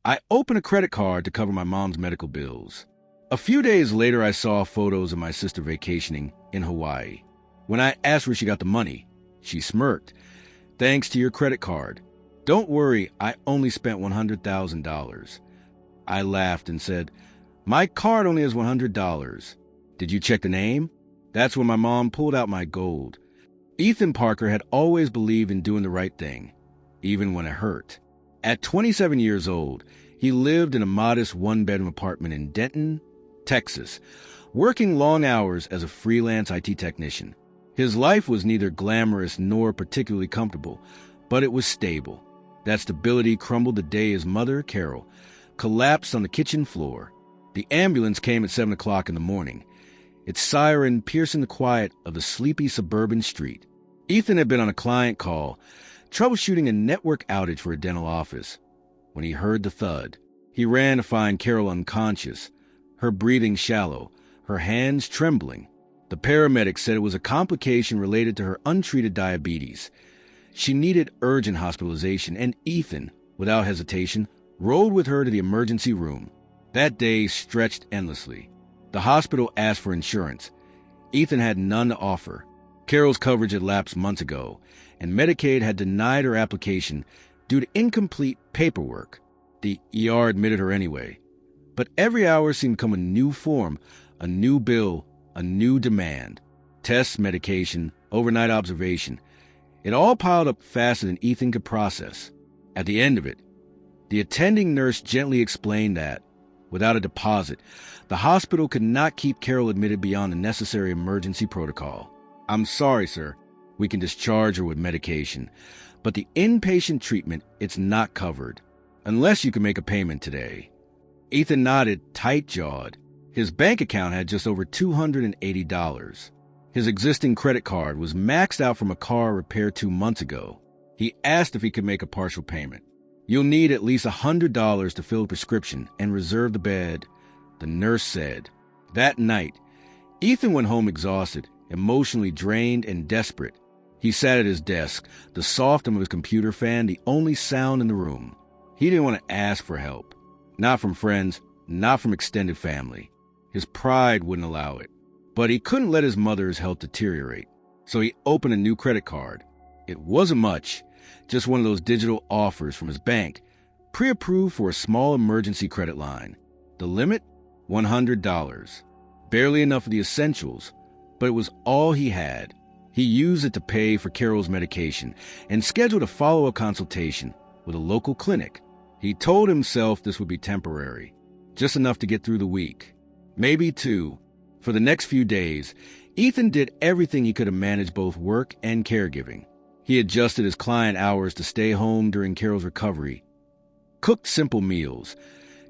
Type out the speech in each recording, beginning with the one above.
I opened a credit card to cover my mom's medical bills. A few days later, I saw photos of my sister vacationing in Hawaii. When I asked where she got the money, she smirked. Thanks to your credit card. Don't worry, I only spent $100,000. I laughed and said, my card only has $100. Did you check the name? That's when my mom pulled out my gold. Ethan Parker had always believed in doing the right thing, even when it hurt. At 27 years old, he lived in a modest one-bedroom apartment in Denton, Texas, working long hours as a freelance IT technician. His life was neither glamorous nor particularly comfortable, but it was stable. That stability crumbled the day his mother, Carol, collapsed on the kitchen floor. The ambulance came at 7 o'clock in the morning, its siren piercing the quiet of the sleepy suburban street. Ethan had been on a client call, troubleshooting a network outage for a dental office. When he heard the thud, he ran to find Carol unconscious, her breathing shallow, her hands trembling. The paramedics said it was a complication related to her untreated diabetes. She needed urgent hospitalization, and Ethan, without hesitation, rode with her to the emergency room. That day stretched endlessly. The hospital asked for insurance. Ethan had none to offer. Carol's coverage had lapsed months ago, and Medicaid had denied her application due to incomplete paperwork. The ER admitted her anyway. But every hour seemed to come a new form, a new bill, a new demand. Tests, medication, overnight observation. It all piled up faster than Ethan could process. At the end of it, the attending nurse gently explained that, without a deposit, the hospital could not keep Carol admitted beyond the necessary emergency protocol. I'm sorry, sir. We can discharge her with medication, but the inpatient treatment, it's not covered, unless you can make a payment today. Ethan nodded, tight-jawed. His bank account had just over $280. His existing credit card was maxed out from a car repaired 2 months ago. He asked if he could make a partial payment. You'll need at least $100 to fill a prescription and reserve the bed, the nurse said. That night, Ethan went home exhausted, emotionally drained and desperate. He sat at his desk, the soft hum of his computer fan the only sound in the room. He didn't want to ask for help. Not from friends, not from extended family. His pride wouldn't allow it. But he couldn't let his mother's health deteriorate. So he opened a new credit card. It wasn't much, just one of those digital offers from his bank, pre-approved for a small emergency credit line. The limit? $100. Barely enough for the essentials, but it was all he had. He used it to pay for Carol's medication and scheduled a follow-up consultation with a local clinic. He told himself this would be temporary, just enough to get through the week. Maybe 2. For the next few days, Ethan did everything he could to manage both work and caregiving. He adjusted his client hours to stay home during Carol's recovery, cooked simple meals,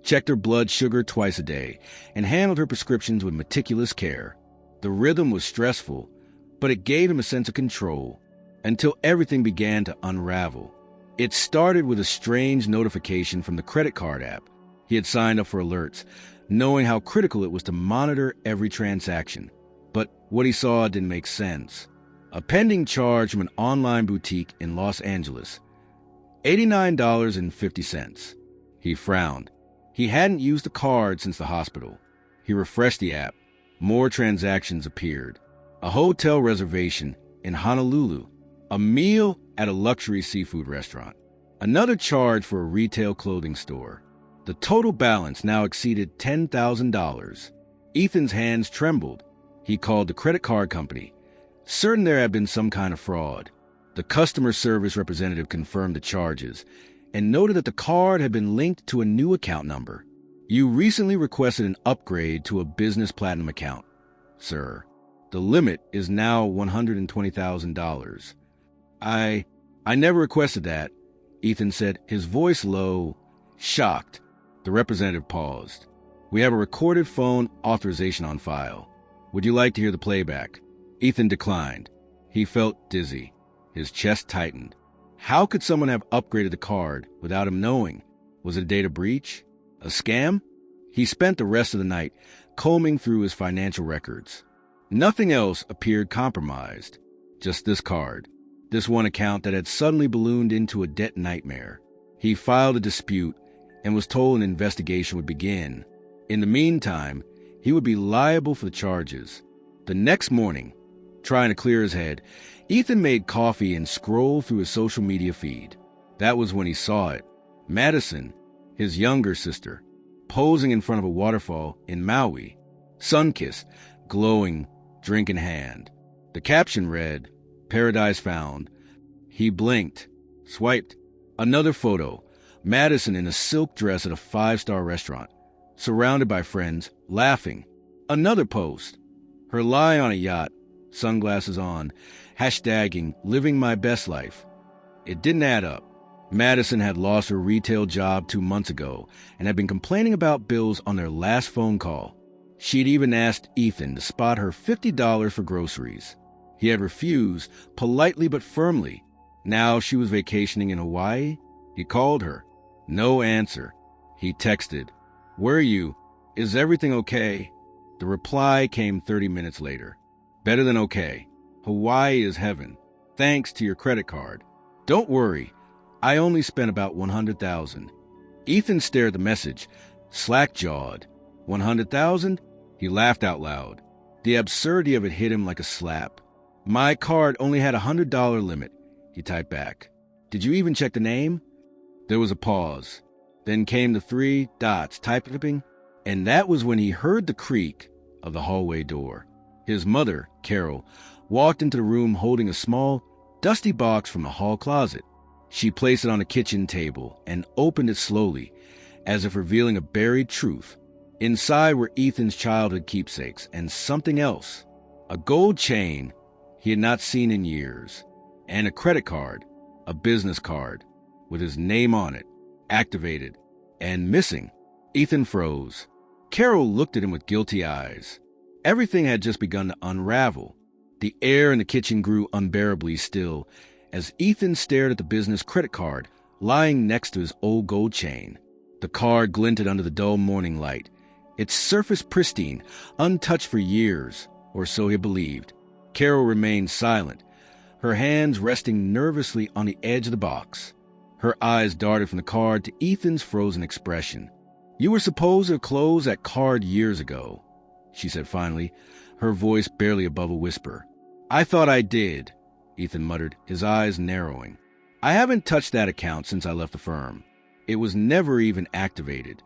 checked her blood sugar twice a day, and handled her prescriptions with meticulous care. The rhythm was stressful, but it gave him a sense of control, until everything began to unravel. It started with a strange notification from the credit card app. He had signed up for alerts, knowing how critical it was to monitor every transaction. But what he saw didn't make sense. A pending charge from an online boutique in Los Angeles. $89.50. He frowned. He hadn't used the card since the hospital. He refreshed the app. More transactions appeared. A hotel reservation in Honolulu. A meal at a luxury seafood restaurant. Another charge for a retail clothing store. The total balance now exceeded $10,000. Ethan's hands trembled. He called the credit card company, certain there had been some kind of fraud. The customer service representative confirmed the charges and noted that the card had been linked to a new account number. You recently requested an upgrade to a business platinum account, sir. The limit is now $120,000. I never requested that, Ethan said, his voice low, shocked. The representative paused. We have a recorded phone authorization on file. Would you like to hear the playback? Ethan declined. He felt dizzy. His chest tightened. How could someone have upgraded the card without him knowing? Was it a data breach? A scam? He spent the rest of the night combing through his financial records. Nothing else appeared compromised. Just this card. This one account that had suddenly ballooned into a debt nightmare. He filed a dispute and was told an investigation would begin. In the meantime, he would be liable for the charges. The next morning, trying to clear his head, Ethan made coffee and scrolled through his social media feed. That was when he saw it. Madison, his younger sister, posing in front of a waterfall in Maui, sun-kissed, glowing, drink in hand. The caption read, "Paradise found." He blinked, swiped. Another photo, Madison in a silk dress at a 5-star restaurant, surrounded by friends, laughing. Another post, her lie on a yacht, sunglasses on, hashtagging living my best life. It didn't add up. Madison had lost her retail job 2 months ago and had been complaining about bills on their last phone call. She'd even asked Ethan to spot her $50 for groceries. He had refused, politely but firmly. Now she was vacationing in Hawaii. He called her. No answer. He texted, "Where are you? Is everything okay?" The reply came 30 minutes later. "Better than okay. Hawaii is heaven. Thanks to your credit card. Don't worry. I only spent about $100,000. Ethan stared at the message, slack-jawed. $100,000? He laughed out loud. The absurdity of it hit him like a slap. "My card only had a $100 limit," he typed back. "Did you even check the name?" There was a pause. Then came the 3 dots typing, and that was when he heard the creak of the hallway door. His mother, Carol, walked into the room holding a small, dusty box from the hall closet. She placed it on the kitchen table and opened it slowly, as if revealing a buried truth. Inside were Ethan's childhood keepsakes and something else. A gold chain he had not seen in years, and a credit card, a business card, with his name on it, activated, and missing. Ethan froze. Carol looked at him with guilty eyes. Everything had just begun to unravel. The air in the kitchen grew unbearably still as Ethan stared at the business credit card lying next to his old gold chain. The card glinted under the dull morning light, its surface pristine, untouched for years, or so he believed. Carol remained silent, her hands resting nervously on the edge of the box. Her eyes darted from the card to Ethan's frozen expression. "You were supposed to close that card years ago," she said finally, her voice barely above a whisper. "I thought I did," Ethan muttered, his eyes narrowing. "I haven't touched that account since I left the firm. It was never even activated."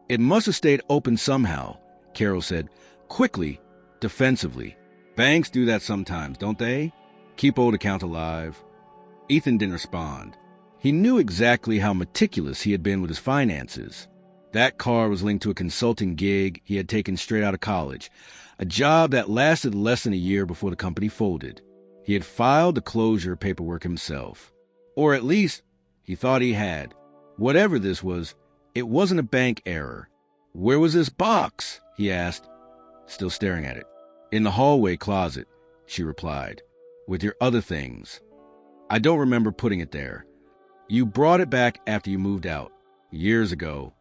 "It must have stayed open somehow," Carol said, quickly, defensively. "Banks do that sometimes, don't they? Keep old accounts alive." Ethan didn't respond. He knew exactly how meticulous he had been with his finances. That card was linked to a consulting gig he had taken straight out of college, a job that lasted less than a year before the company folded. He had filed the closure paperwork himself. Or at least, he thought he had. Whatever this was, it wasn't a bank error. "Where was this box?" he asked, still staring at it. "In the hallway closet," she replied, "with your other things. I don't remember putting it there. You brought it back after you moved out, years ago."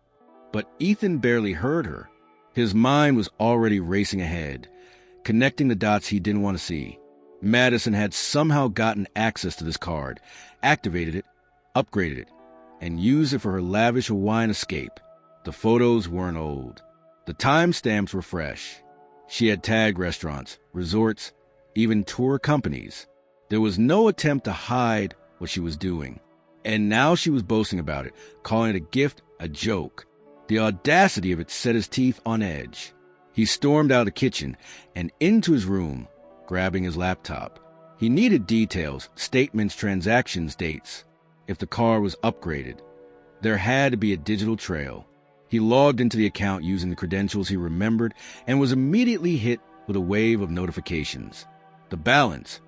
But Ethan barely heard her. His mind was already racing ahead, connecting the dots he didn't want to see. Madison had somehow gotten access to this card, activated it, upgraded it, and used it for her lavish Hawaiian escape. The photos weren't old. The timestamps were fresh. She had tagged restaurants, resorts, even tour companies. There was no attempt to hide what she was doing. And now she was boasting about it, calling it a gift, a joke. The audacity of it set his teeth on edge. He stormed out of the kitchen and into his room, grabbing his laptop. He needed details, statements, transactions, dates. If the card was upgraded, there had to be a digital trail. He logged into the account using the credentials he remembered and was immediately hit with a wave of notifications. The balance,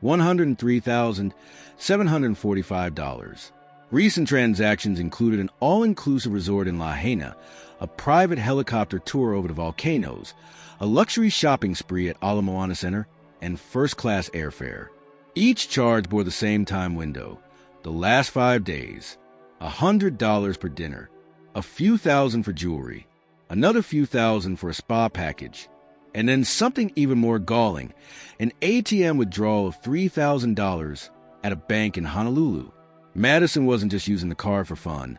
$103,745. Recent transactions included an all-inclusive resort in Lahaina, a private helicopter tour over the volcanoes, a luxury shopping spree at Ala Moana Center, and first-class airfare. Each charge bore the same time window, the last 5 days, $100 per dinner, a few thousand for jewelry, another few thousand for a spa package, and then something even more galling, an ATM withdrawal of $3,000 at a bank in Honolulu. Madison wasn't just using the card for fun.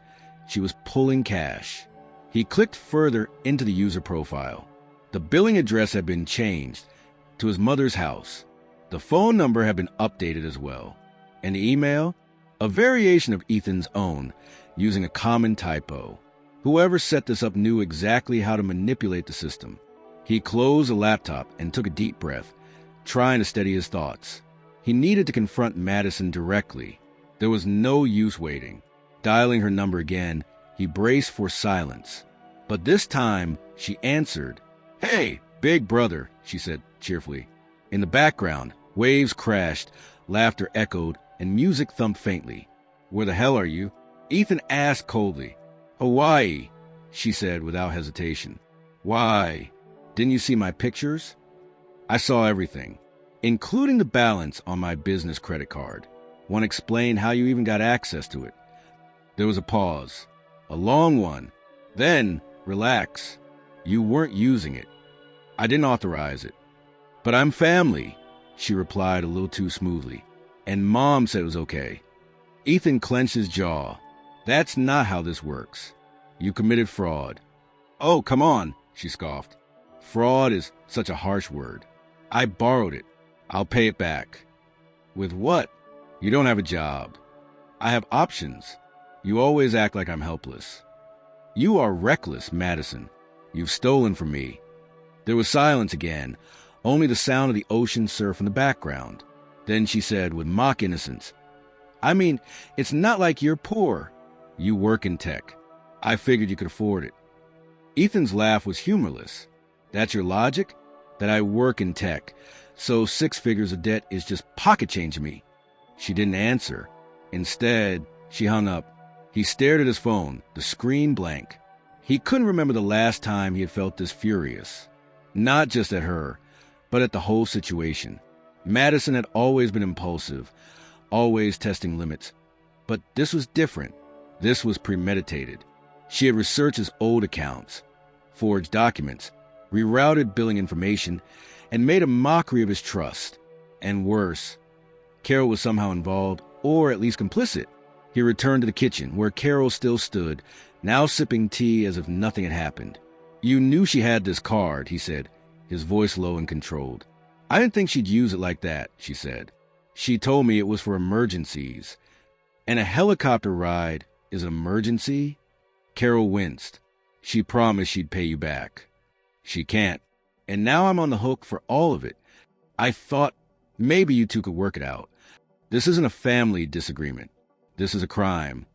She was pulling cash. He clicked further into the user profile. The billing address had been changed to his mother's house. The phone number had been updated as well. And the email? A variation of Ethan's own, using a common typo. Whoever set this up knew exactly how to manipulate the system. He closed the laptop and took a deep breath, trying to steady his thoughts. He needed to confront Madison directly. There was no use waiting. Dialing her number again, he braced for silence. But this time, she answered. "Hey, big brother," she said cheerfully. In the background, waves crashed, laughter echoed, and music thumped faintly. "Where the hell are you?" Ethan asked coldly. "Hawaii," she said without hesitation. "Why? Didn't you see my pictures?" "I saw everything, including the balance on my business credit card. Want to explain how you even got access to it?" There was a pause, a long one. Then, "Relax. You weren't using it. I didn't authorize it." "But I'm family," she replied a little too smoothly. "And Mom said it was okay." Ethan clenched his jaw. "That's not how this works. You committed fraud." "Oh, come on," she scoffed. "Fraud is such a harsh word. I borrowed it. I'll pay it back." "With what?" "You don't have a job." "I have options. You always act like I'm helpless." "You are reckless, Madison. You've stolen from me." There was silence again, only the sound of the ocean surf in the background. Then she said with mock innocence, "I mean, it's not like you're poor. You work in tech. I figured you could afford it." Ethan's laugh was humorless. "That's your logic? That I work in tech, so 6 figures of debt is just pocket change to me?" She didn't answer. Instead, she hung up. He stared at his phone, the screen blank. He couldn't remember the last time he had felt this furious. Not just at her, but at the whole situation. Madison had always been impulsive, always testing limits. But this was different. This was premeditated. She had researched his old accounts, forged documents, rerouted billing information, and made a mockery of his trust. And worse, Carol was somehow involved, or at least complicit. He returned to the kitchen, where Carol still stood, now sipping tea as if nothing had happened. "You knew she had this card," he said, his voice low and controlled. "I didn't think she'd use it like that," she said. "She told me it was for emergencies." "And a helicopter ride is an emergency?" Carol winced. "She promised she'd pay you back." "She can't. And now I'm on the hook for all of it. I thought maybe you two could work it out. This isn't a family disagreement. This is a crime."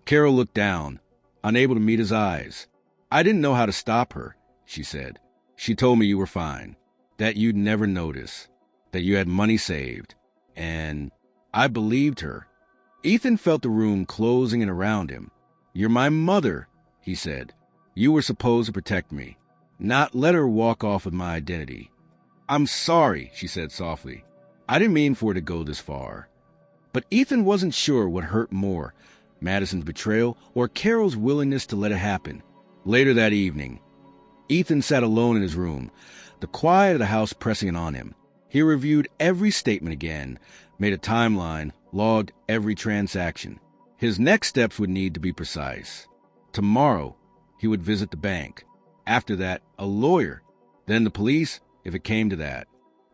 Carol looked down, unable to meet his eyes. "I didn't know how to stop her," she said. "She told me you were fine, that you'd never notice, that you had money saved, and I believed her." Ethan felt the room closing in around him. "You're my mother," he said. "You were supposed to protect me, not let her walk off with my identity." "I'm sorry," she said softly. "I didn't mean for it to go this far." But Ethan wasn't sure what hurt more, Madison's betrayal or Carol's willingness to let it happen. Later that evening, Ethan sat alone in his room, the quiet of the house pressing in on him. He reviewed every statement again, made a timeline, logged every transaction. His next steps would need to be precise. Tomorrow, he would visit the bank. After that, a lawyer. Then the police, if it came to that.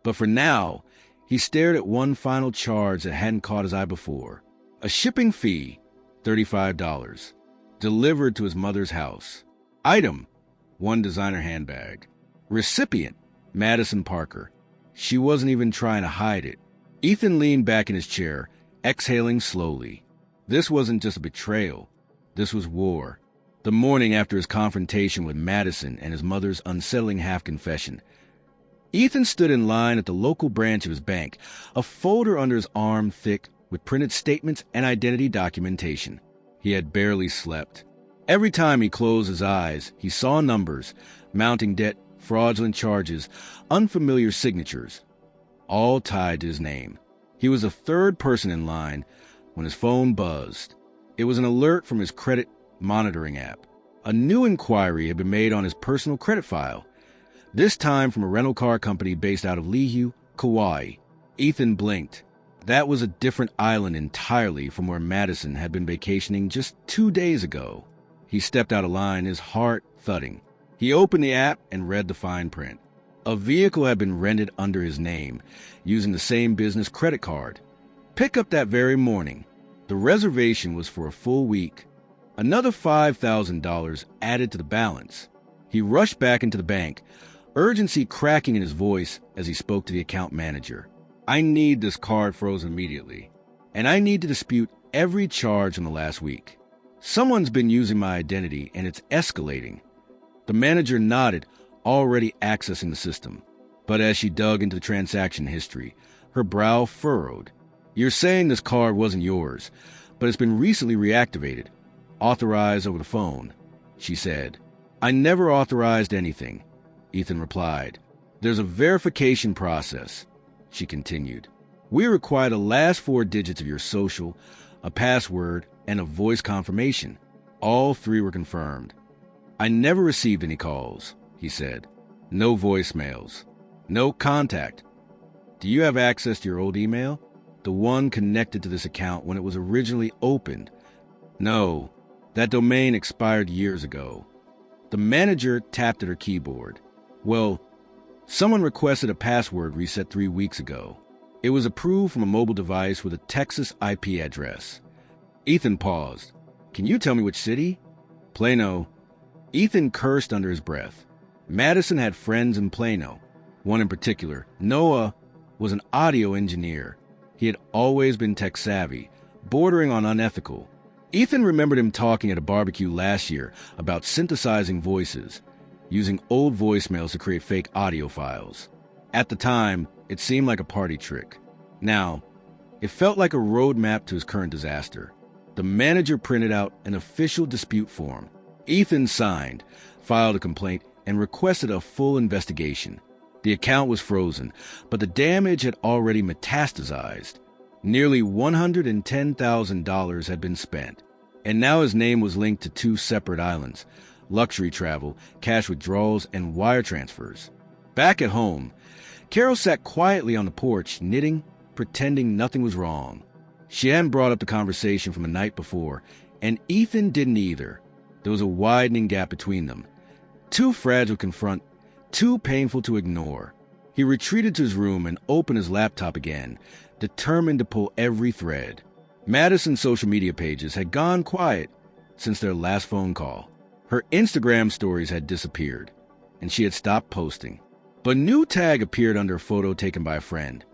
But for now, he stared at one final charge that hadn't caught his eye before. A shipping fee, $35, delivered to his mother's house. Item, 1 designer handbag. Recipient, Madison Parker. She wasn't even trying to hide it. Ethan leaned back in his chair, exhaling slowly. This wasn't just a betrayal. This was war. The morning after his confrontation with Madison and his mother's unsettling half-confession, Ethan stood in line at the local branch of his bank, a folder under his arm thick with printed statements and identity documentation. He had barely slept. Every time he closed his eyes, he saw numbers, mounting debt, fraudulent charges, unfamiliar signatures, all tied to his name. He was the third person in line when his phone buzzed. It was an alert from his credit monitoring app. A new inquiry had been made on his personal credit file, this time from a rental car company based out of Lihue, Kauai. Ethan blinked. That was a different island entirely from where Madison had been vacationing just 2 days ago. He stepped out of line, his heart thudding. He opened the app and read the fine print. A vehicle had been rented under his name, using the same business credit card. Pick up that very morning. The reservation was for a full week. Another $5,000 added to the balance. He rushed back into the bank, urgency cracking in his voice as he spoke to the account manager. I need this card frozen immediately, and I need to dispute every charge from the last week. Someone's been using my identity, and it's escalating. The manager nodded, already accessing the system. But as she dug into the transaction history, her brow furrowed. You're saying this card wasn't yours, but it's been recently reactivated, authorized over the phone, she said. I never authorized anything, Ethan replied. There's a verification process, she continued. We require the last 4 digits of your social, a password, and a voice confirmation. All 3 were confirmed. I never received any calls, he said. No voicemails. No contact. Do you have access to your old email? The one connected to this account when it was originally opened? No, that domain expired years ago. The manager tapped at her keyboard. Well, someone requested a password reset 3 weeks ago. It was approved from a mobile device with a Texas IP address. Ethan paused. Can you tell me which city? Plano. Ethan cursed under his breath. Madison had friends in Plano. One in particular, Noah, was an audio engineer. He had always been tech-savvy, bordering on unethical. Ethan remembered him talking at a barbecue last year about synthesizing voices, using old voicemails to create fake audio files. At the time, it seemed like a party trick. Now, it felt like a roadmap to his current disaster. The manager printed out an official dispute form. Ethan signed, filed a complaint, and requested a full investigation. The account was frozen, but the damage had already metastasized. Nearly $110,000 had been spent, and now his name was linked to 2 separate islands: luxury travel, cash withdrawals, and wire transfers. Back at home, Carol sat quietly on the porch, knitting, pretending nothing was wrong. She hadn't brought up the conversation from the night before, and Ethan didn't either. There was a widening gap between them. Too fragile to confront, too painful to ignore. He retreated to his room and opened his laptop again, determined to pull every thread. Madison's social media pages had gone quiet since their last phone call. Her Instagram stories had disappeared, and she had stopped posting. But a new tag appeared under a photo taken by a friend.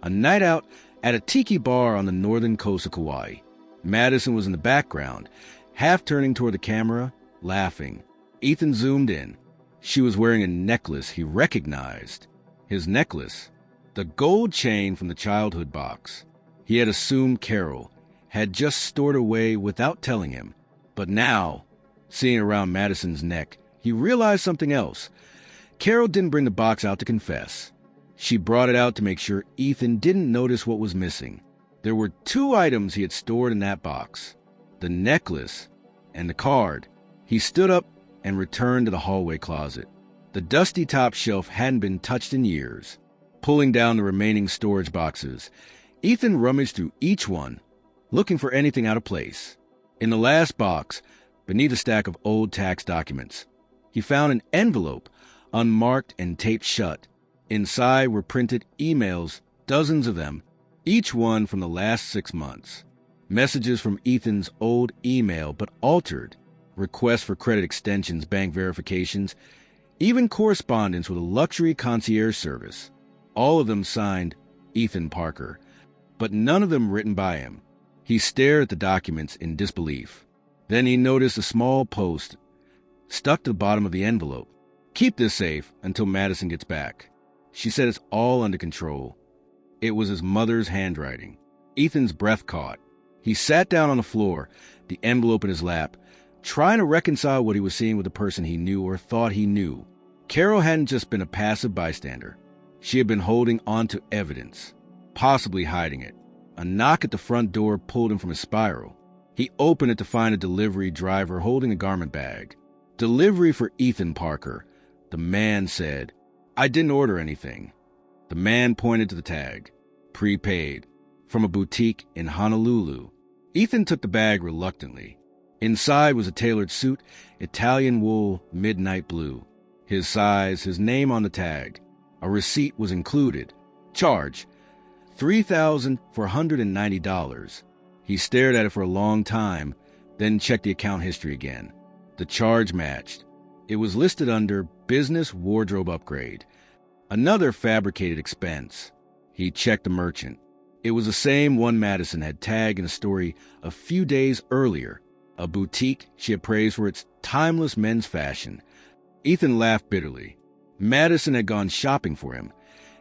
A night out at a tiki bar on the northern coast of Kauai. Madison was in the background, half turning toward the camera, laughing. Ethan zoomed in. She was wearing a necklace he recognized. His necklace, the gold chain from the childhood box. He had assumed Carol had just stored away without telling him. But now, seeing it around Madison's neck, he realized something else. Carol didn't bring the box out to confess. She brought it out to make sure Ethan didn't notice what was missing. There were 2 items he had stored in that box: the necklace and the card. He stood up and returned to the hallway closet. The dusty top shelf hadn't been touched in years. Pulling down the remaining storage boxes, Ethan rummaged through each one, looking for anything out of place. In the last box, beneath a stack of old tax documents, he found an envelope, unmarked and taped shut. Inside were printed emails, dozens of them, each one from the last 6 months. Messages from Ethan's old email, but altered. Requests for credit extensions, bank verifications, even correspondence with a luxury concierge service. All of them signed Ethan Parker, but none of them written by him. He stared at the documents in disbelief. Then he noticed a small post stuck to the bottom of the envelope. Keep this safe until Madison gets back. She said it's all under control. It was his mother's handwriting. Ethan's breath caught. He sat down on the floor, the envelope in his lap, trying to reconcile what he was seeing with the person he knew or thought he knew. Carol hadn't just been a passive bystander. She had been holding on to evidence, possibly hiding it. A knock at the front door pulled him from his spiral. He opened it to find a delivery driver holding a garment bag. Delivery for Ethan Parker. The man said, I didn't order anything. The man pointed to the tag. Prepaid. From a boutique in Honolulu. Ethan took the bag reluctantly. Inside was a tailored suit, Italian wool, midnight blue. His size, his name on the tag. A receipt was included. Charge, $3,490. He stared at it for a long time, then checked the account history again. The charge matched. It was listed under Business Wardrobe Upgrade, another fabricated expense. He checked the merchant. It was the same one Madison had tagged in a story a few days earlier, a boutique she had praised for its timeless men's fashion. Ethan laughed bitterly. Madison had gone shopping for him,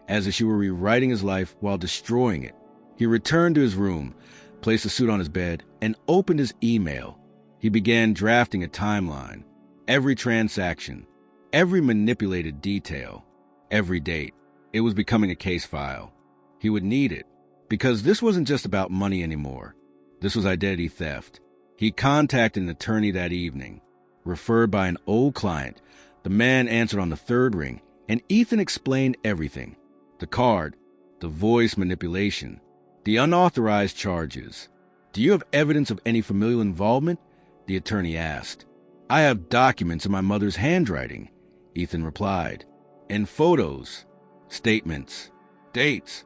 as if she were rewriting his life while destroying it. He returned to his room, placed the suit on his bed, and opened his email. He began drafting a timeline. Every transaction, every manipulated detail, every date. It was becoming a case file. He would need it, because this wasn't just about money anymore. This was identity theft. He contacted an attorney that evening, referred by an old client. The man answered on the third ring, and Ethan explained everything. The card, the voice manipulation, the unauthorized charges. Do you have evidence of any familial involvement? The attorney asked. I have documents in my mother's handwriting, Ethan replied. And photos, statements, dates.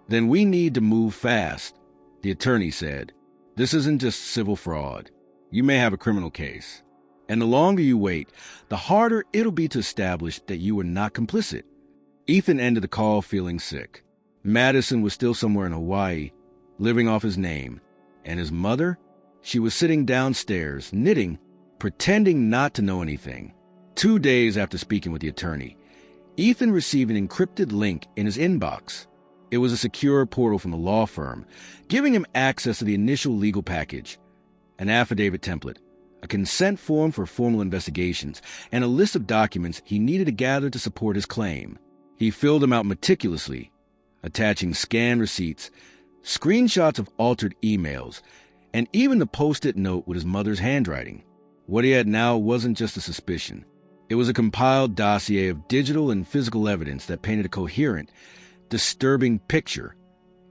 Then we need to move fast, the attorney said. This isn't just civil fraud. You may have a criminal case. And the longer you wait, the harder it'll be to establish that you were not complicit. Ethan ended the call feeling sick. Madison was still somewhere in Hawaii, living off his name. And his mother? She was sitting downstairs, knitting, pretending not to know anything. 2 days after speaking with the attorney, Ethan received an encrypted link in his inbox. It was a secure portal from the law firm, giving him access to the initial legal package, an affidavit template, a consent form for formal investigations, and a list of documents he needed to gather to support his claim. He filled them out meticulously, attaching scanned receipts, screenshots of altered emails, and even the post-it note with his mother's handwriting. What he had now wasn't just a suspicion. It was a compiled dossier of digital and physical evidence that painted a coherent, disturbing picture.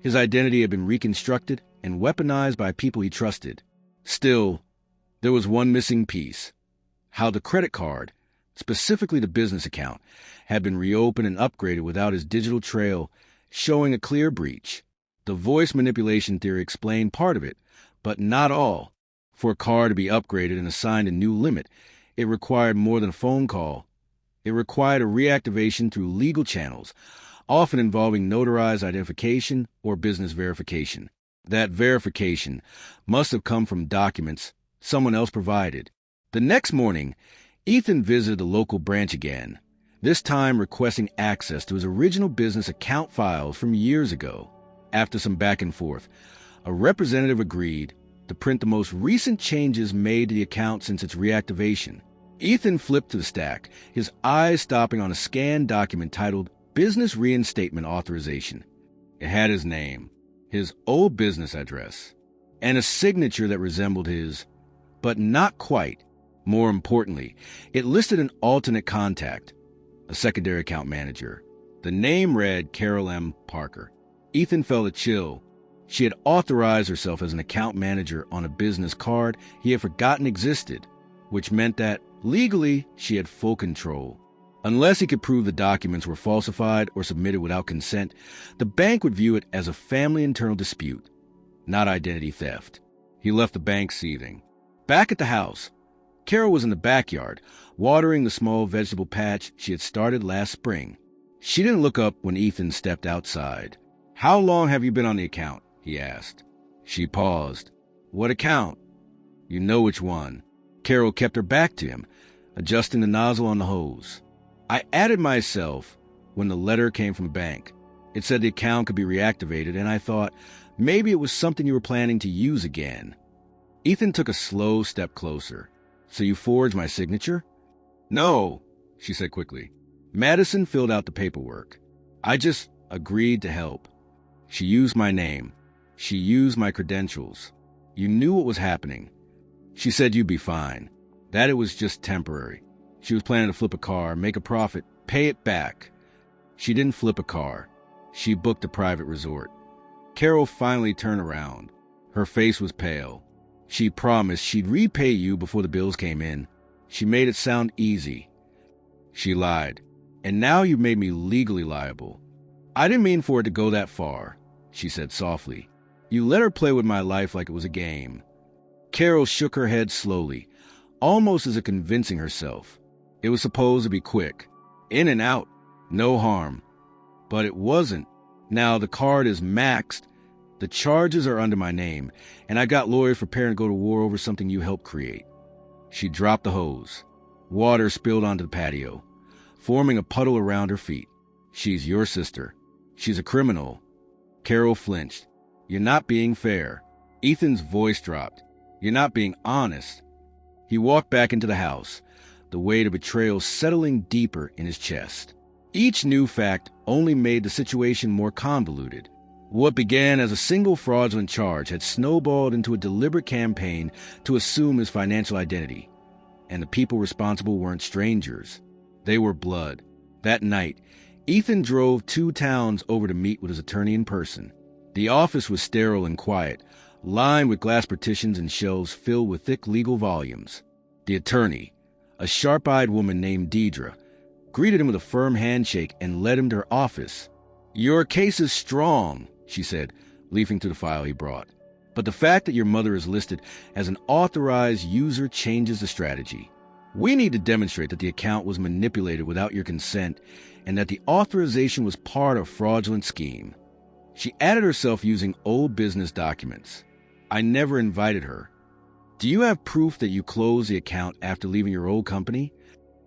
His identity had been reconstructed and weaponized by people he trusted. Still, there was one missing piece: how the credit card, specifically the business account, had been reopened and upgraded without his digital trail showing a clear breach. The voice manipulation theory explained part of it, but not all. For a card to be upgraded and assigned a new limit, it required more than a phone call. It required a reactivation through legal channels, often involving notarized identification or business verification. That verification must have come from documents someone else provided. The next morning, Ethan visited the local branch again, this time requesting access to his original business account files from years ago. After some back and forth, a representative agreed to print the most recent changes made to the account since its reactivation. Ethan flipped to the stack, his eyes stopping on a scanned document titled Business Reinstatement Authorization. It had his name, his old business address, and a signature that resembled his, but not quite. More importantly, it listed an alternate contact, a secondary account manager. The name read Carol M. Parker. Ethan felt a chill. She had authorized herself as an account manager on a business card he had forgotten existed, which meant that, legally, she had full control. Unless he could prove the documents were falsified or submitted without consent, the bank would view it as a family internal dispute, not identity theft. He left the bank seething. Back at the house, Carol was in the backyard, watering the small vegetable patch she had started last spring. She didn't look up when Ethan stepped outside. "How long have you been on the account?" he asked. She paused. "What account?" "You know which one." Carol kept her back to him, adjusting the nozzle on the hose. "I added myself when the letter came from the bank. It said the account could be reactivated, and I thought maybe it was something you were planning to use again." Ethan took a slow step closer. "So you forged my signature?" "No," she said quickly. Madison filled out the paperwork. "I just agreed to help. She used my name. She used my credentials. You knew what was happening. She said you'd be fine, that it was just temporary. She was planning to flip a car, make a profit, pay it back. She didn't flip a car. She booked a private resort." Carol finally turned around. Her face was pale. She promised she'd repay you before the bills came in. She made it sound easy. She lied. And now you've made me legally liable. I didn't mean for it to go that far, she said softly. You let her play with my life like it was a game. Carol shook her head slowly, almost as if convincing herself. It was supposed to be quick. In and out. No harm. But it wasn't. Now the card is maxed. The charges are under my name, and I got lawyers preparing to go to war over something you helped create. She dropped the hose. Water spilled onto the patio, forming a puddle around her feet. She's your sister. She's a criminal. Carol flinched. You're not being fair. Ethan's voice dropped. You're not being honest. He walked back into the house, the weight of betrayal settling deeper in his chest. Each new fact only made the situation more convoluted. What began as a single fraudulent charge had snowballed into a deliberate campaign to assume his financial identity. And the people responsible weren't strangers. They were blood. That night, Ethan drove 2 towns over to meet with his attorney in person. The office was sterile and quiet, lined with glass partitions and shelves filled with thick legal volumes. The attorney, a sharp-eyed woman named Deidre, greeted him with a firm handshake and led him to her office. Your case is strong, she said, leafing through the file he brought. But the fact that your mother is listed as an authorized user changes the strategy. We need to demonstrate that the account was manipulated without your consent and that the authorization was part of a fraudulent scheme. She added herself using old business documents. I never invited her. Do you have proof that you closed the account after leaving your old company?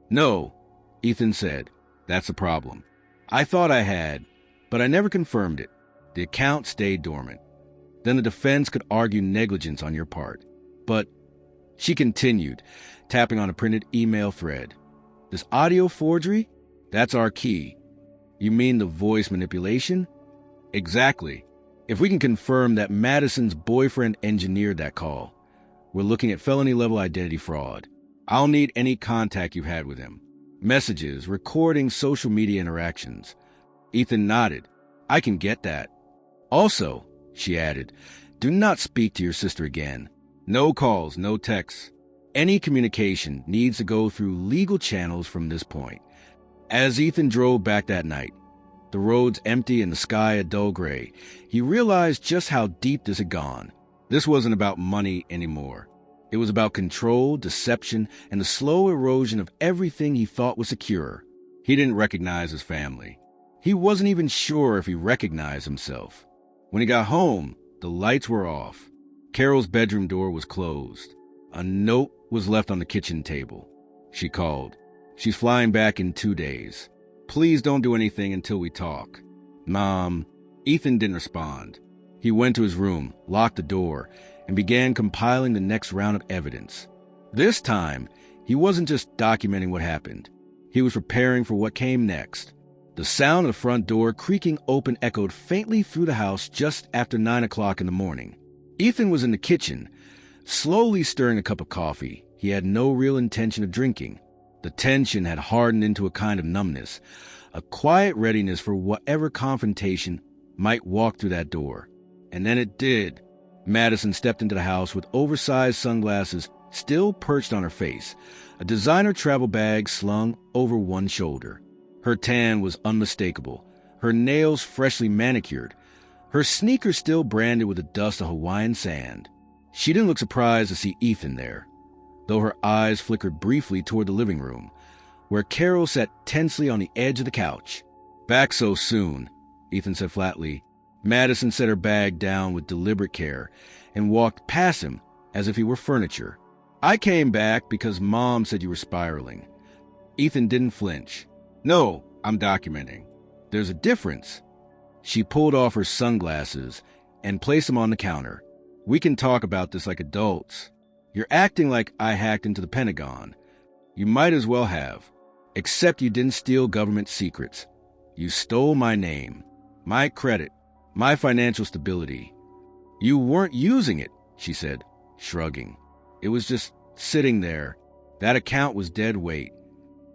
No, Ethan said. That's a problem. I thought I had, but I never confirmed it. The account stayed dormant. Then the defense could argue negligence on your part. But she continued, tapping on a printed email thread. This audio forgery? That's our key. You mean the voice manipulation? Exactly. If we can confirm that Madison's boyfriend engineered that call, we're looking at felony-level identity fraud. I'll need any contact you've had with him. Messages, recordings, social media interactions. Ethan nodded. I can get that. Also, she added, do not speak to your sister again. No calls, no texts. Any communication needs to go through legal channels from this point. As Ethan drove back that night, the roads empty and the sky a dull gray, he realized just how deep this had gone. This wasn't about money anymore. It was about control, deception, and the slow erosion of everything he thought was secure. He didn't recognize his family. He wasn't even sure if he recognized himself. When he got home, the lights were off. Carol's bedroom door was closed. A note was left on the kitchen table. She called. She's flying back in 2 days. Please don't do anything until we talk. Mom. Ethan didn't respond. He went to his room, locked the door, and began compiling the next round of evidence. This time, he wasn't just documenting what happened. He was preparing for what came next. The sound of the front door creaking open echoed faintly through the house just after 9 o'clock in the morning. Ethan was in the kitchen, slowly stirring a cup of coffee. He had no real intention of drinking. The tension had hardened into a kind of numbness, a quiet readiness for whatever confrontation might walk through that door. And then it did. Madison stepped into the house with oversized sunglasses still perched on her face, a designer travel bag slung over one shoulder. Her tan was unmistakable, her nails freshly manicured, her sneakers still branded with the dust of Hawaiian sand. She didn't look surprised to see Ethan there, though her eyes flickered briefly toward the living room, where Carol sat tensely on the edge of the couch. Back so soon, Ethan said flatly. Madison set her bag down with deliberate care and walked past him as if he were furniture. I came back because Mom said you were spiraling. Ethan didn't flinch. No, I'm documenting. There's a difference. She pulled off her sunglasses and placed them on the counter. We can talk about this like adults. You're acting like I hacked into the Pentagon. You might as well have. Except you didn't steal government secrets. You stole my name, my credit, my financial stability. You weren't using it, she said, shrugging. It was just sitting there. That account was dead weight.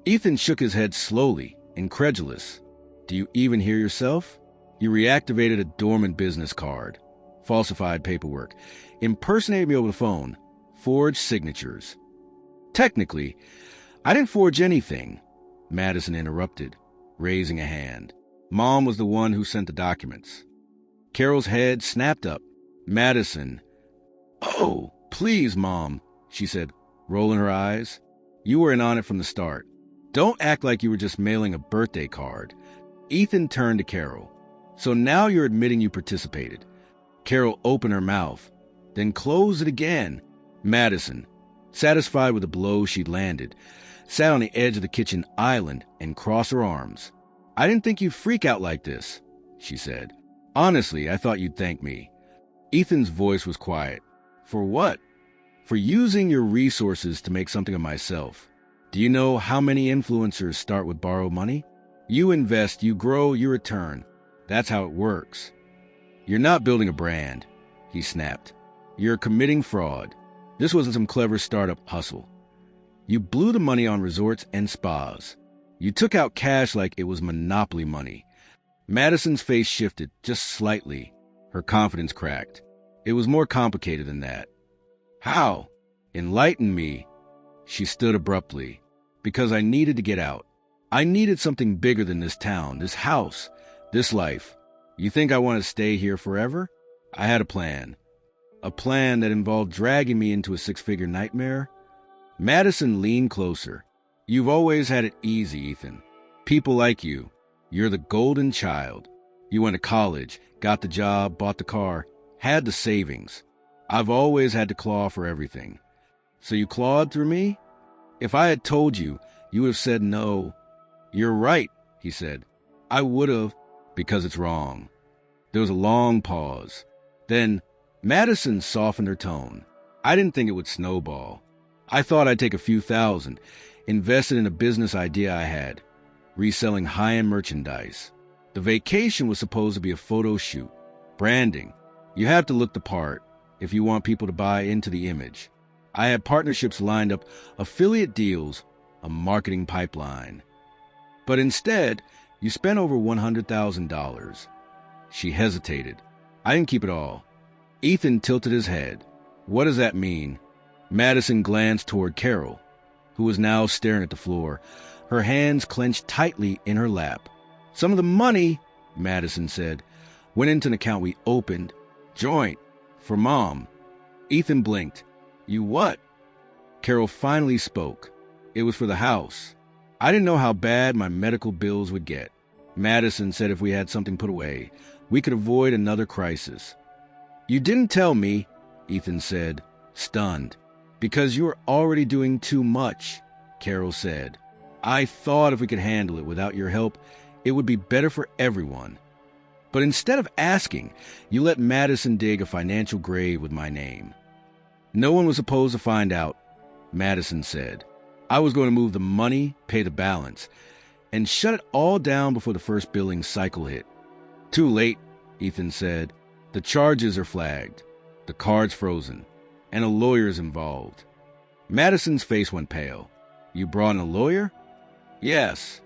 Ethan shook his head slowly, incredulous. Do you even hear yourself? You reactivated a dormant business card. falsified paperwork, impersonated me over the phone, forged signatures. Technically, I didn't forge anything, Madison interrupted, raising a hand. Mom was the one who sent the documents. Carol's head snapped up. Madison. Oh, please, Mom, she said, rolling her eyes. You were in on it from the start. Don't act like you were just mailing a birthday card. Ethan turned to Carol. So now you're admitting you participated. Carol opened her mouth, then closed it again. Madison, satisfied with the blow she'd landed, sat on the edge of the kitchen island and crossed her arms. I didn't think you'd freak out like this, she said. Honestly, I thought you'd thank me. Ethan's voice was quiet. For what? For using your resources to make something of myself. Do you know how many influencers start with borrowed money? You invest, you grow, you return. That's how it works. You're not building a brand, he snapped. You're committing fraud. This wasn't some clever startup hustle. You blew the money on resorts and spas. You took out cash like it was monopoly money. Madison's face shifted just slightly. Her confidence cracked. It was more complicated than that. How? Enlighten me. She stood abruptly. Because I needed to get out. I needed something bigger than this town, this house, this life. You think I want to stay here forever? I had a plan. A plan that involved dragging me into a six-figure nightmare. Madison leaned closer. You've always had it easy, Ethan. People like you. You're the golden child. You went to college, got the job, bought the car, had the savings. I've always had to claw for everything. So you clawed through me? If I had told you, you would have said no. You're right, he said. I would have, because it's wrong. There was a long pause. Then Madison softened her tone. I didn't think it would snowball. I thought I'd take a few thousand, invest it in a business idea I had, reselling high-end merchandise. The vacation was supposed to be a photo shoot, branding. You have to look the part if you want people to buy into the image. I had partnerships lined up, affiliate deals, a marketing pipeline. But instead, you spent over $100,000. She hesitated. I didn't keep it all. Ethan tilted his head. What does that mean? Madison glanced toward Carol, who was now staring at the floor, her hands clenched tightly in her lap. Some of the money, Madison said, went into an account we opened. Joint. For Mom. Ethan blinked. You what? Carol finally spoke. It was for the house. I didn't know how bad my medical bills would get. Madison said if we had something put away, we could avoid another crisis. You didn't tell me, Ethan said, stunned. Because you were already doing too much, Carol said. I thought if we could handle it without your help, it would be better for everyone. But instead of asking, you let Madison dig a financial grave with my name. No one was supposed to find out, Madison said. I was going to move the money, pay the balance, and shut it all down before the first billing cycle hit. Too late, Ethan said. The charges are flagged, the card's frozen, and a lawyer's involved. Madison's face went pale. You brought in a lawyer? Yes.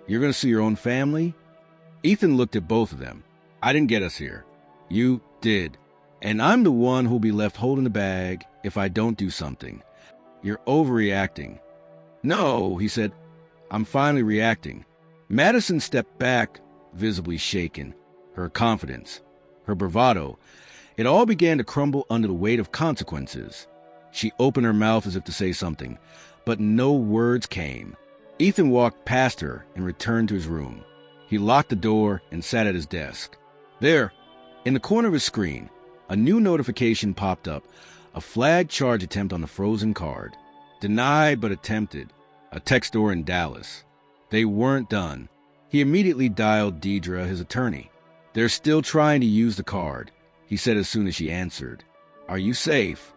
You're going to sue your own family? Ethan looked at both of them. I didn't get us here. You did. And I'm the one who'll be left holding the bag if I don't do something. You're overreacting. No, he said. I'm finally reacting. Madison stepped back, visibly shaken. Her confidence, her bravado, it all began to crumble under the weight of consequences. She opened her mouth as if to say something, but no words came. Ethan walked past her and returned to his room. He locked the door and sat at his desk. There, in the corner of his screen, a new notification popped up, a flagged charge attempt on the frozen card. Denied but attempted. A tech store in Dallas. They weren't done. He immediately dialed Deidre, his attorney. They're still trying to use the card, he said as soon as she answered. Are you safe?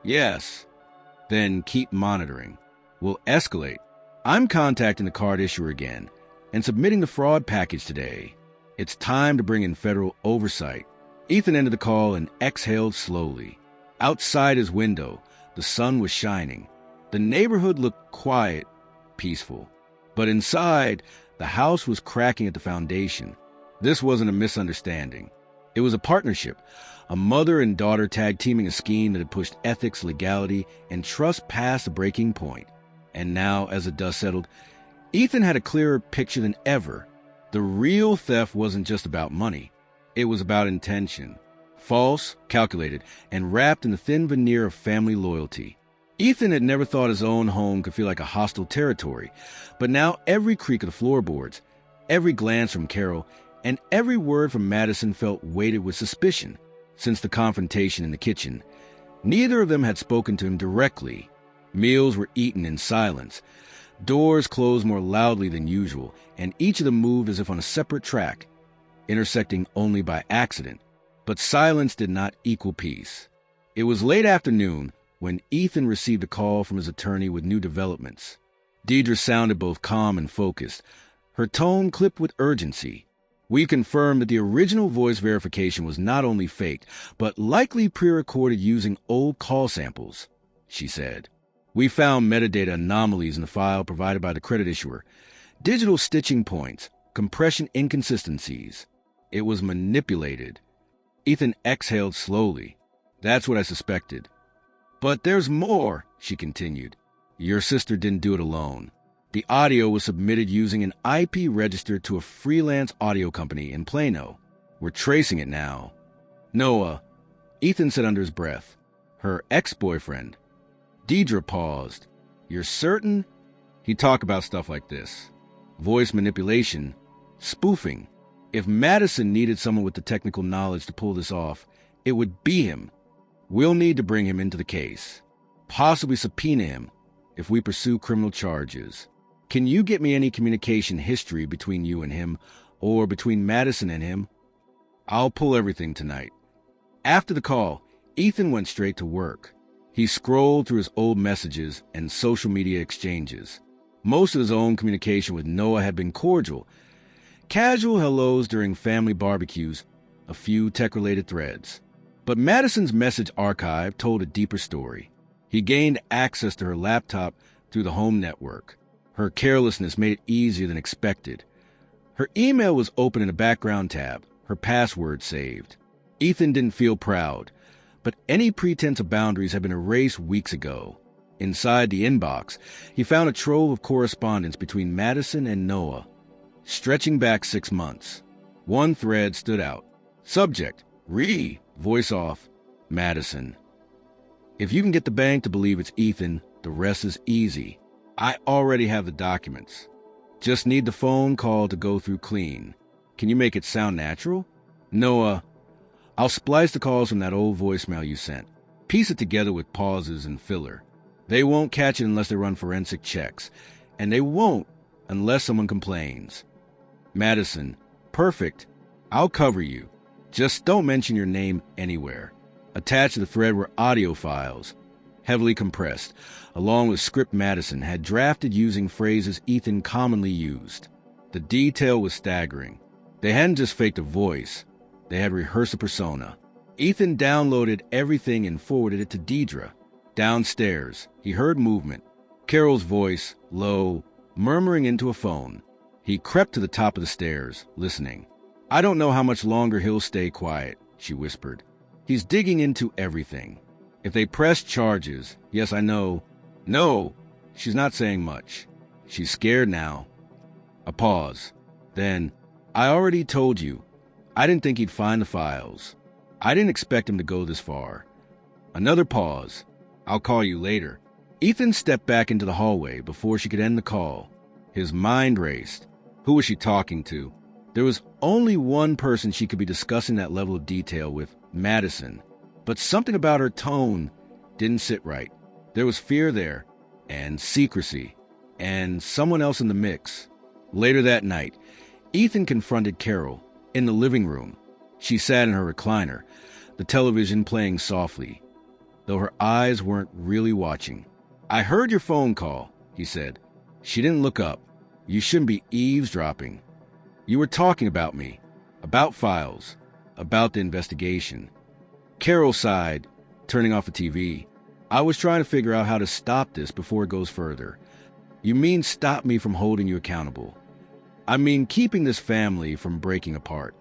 Yes. Then keep monitoring. We'll escalate. I'm contacting the card issuer again and submitting the fraud package today. It's time to bring in federal oversight. Ethan ended the call and exhaled slowly. Outside his window, the sun was shining. The neighborhood looked quiet, peaceful. But inside, the house was cracking at the foundation. This wasn't a misunderstanding. It was a partnership, a mother and daughter tag-teaming a scheme that had pushed ethics, legality, and trust past the breaking point. And now, as the dust settled, Ethan had a clearer picture than ever. The real theft wasn't just about money. It was about intention. False, calculated, and wrapped in the thin veneer of family loyalty. Ethan had never thought his own home could feel like a hostile territory, but now every creak of the floorboards, every glance from Carol, and every word from Madison felt weighted with suspicion. Since the confrontation in the kitchen, neither of them had spoken to him directly. Meals were eaten in silence. Doors closed more loudly than usual, and each of them moved as if on a separate track, intersecting only by accident. But silence did not equal peace. It was late afternoon when Ethan received a call from his attorney with new developments. Deidre sounded both calm and focused, her tone clipped with urgency. "We confirmed that the original voice verification was not only faked, but likely pre-recorded using old call samples," she said. "We found metadata anomalies in the file provided by the credit issuer, digital stitching points, compression inconsistencies. It was manipulated." Ethan exhaled slowly. "That's what I suspected. But there's more," she continued. "Your sister didn't do it alone. The audio was submitted using an IP registered to a freelance audio company in Plano. We're tracing it now." "Noah," Ethan said under his breath. "Her ex-boyfriend." Deidre paused. "You're certain?" He talked about stuff like this. Voice manipulation, spoofing. If Madison needed someone with the technical knowledge to pull this off, it would be him. We'll need to bring him into the case. Possibly subpoena him if we pursue criminal charges. Can you get me any communication history between you and him, or between Madison and him? I'll pull everything tonight." After the call, Ethan went straight to work. He scrolled through his old messages and social media exchanges. Most of his own communication with Noah had been cordial. Casual hellos during family barbecues, a few tech-related threads. But Madison's message archive told a deeper story. He gained access to her laptop through the home network. Her carelessness made it easier than expected. Her email was open in a background tab, her password saved. Ethan didn't feel proud, but any pretense of boundaries had been erased weeks ago. Inside the inbox, he found a trove of correspondence between Madison and Noah, stretching back 6 months. One thread stood out. Subject, voice off, Madison. "If you can get the bank to believe it's Ethan, the rest is easy. I already have the documents. Just need the phone call to go through clean. Can you make it sound natural?" "Noah, I'll splice the calls from that old voicemail you sent. Piece it together with pauses and filler. They won't catch it unless they run forensic checks. And they won't unless someone complains." Madison, "Perfect. I'll cover you. Just don't mention your name anywhere." Attached to the thread were audio files, heavily compressed, along with script Madison had drafted using phrases Ethan commonly used. The detail was staggering. They hadn't just faked a voice. They had rehearsed a persona. Ethan downloaded everything and forwarded it to Deidre. Downstairs, he heard movement. Carol's voice, low, murmuring into a phone. He crept to the top of the stairs, listening. "I don't know how much longer he'll stay quiet," she whispered. "He's digging into everything. If they press charges, yes, I know." "No!" She's not saying much. She's scared now. A pause. Then, "I already told you. I didn't think he'd find the files. I didn't expect him to go this far." Another pause. "I'll call you later." Ethan stepped back into the hallway before she could end the call. His mind raced. Who was she talking to? There was only one person she could be discussing that level of detail with, Madison. But something about her tone didn't sit right. There was fear there, and secrecy, and someone else in the mix. Later that night, Ethan confronted Carol in the living room. She sat in her recliner, the television playing softly, though her eyes weren't really watching. "I heard your phone call," he said. She didn't look up. "You shouldn't be eavesdropping. You were talking about me, about files, about the investigation." Carol sighed, turning off the TV. "I was trying to figure out how to stop this before it goes further." "You mean stop me from holding you accountable?" "I mean keeping this family from breaking apart."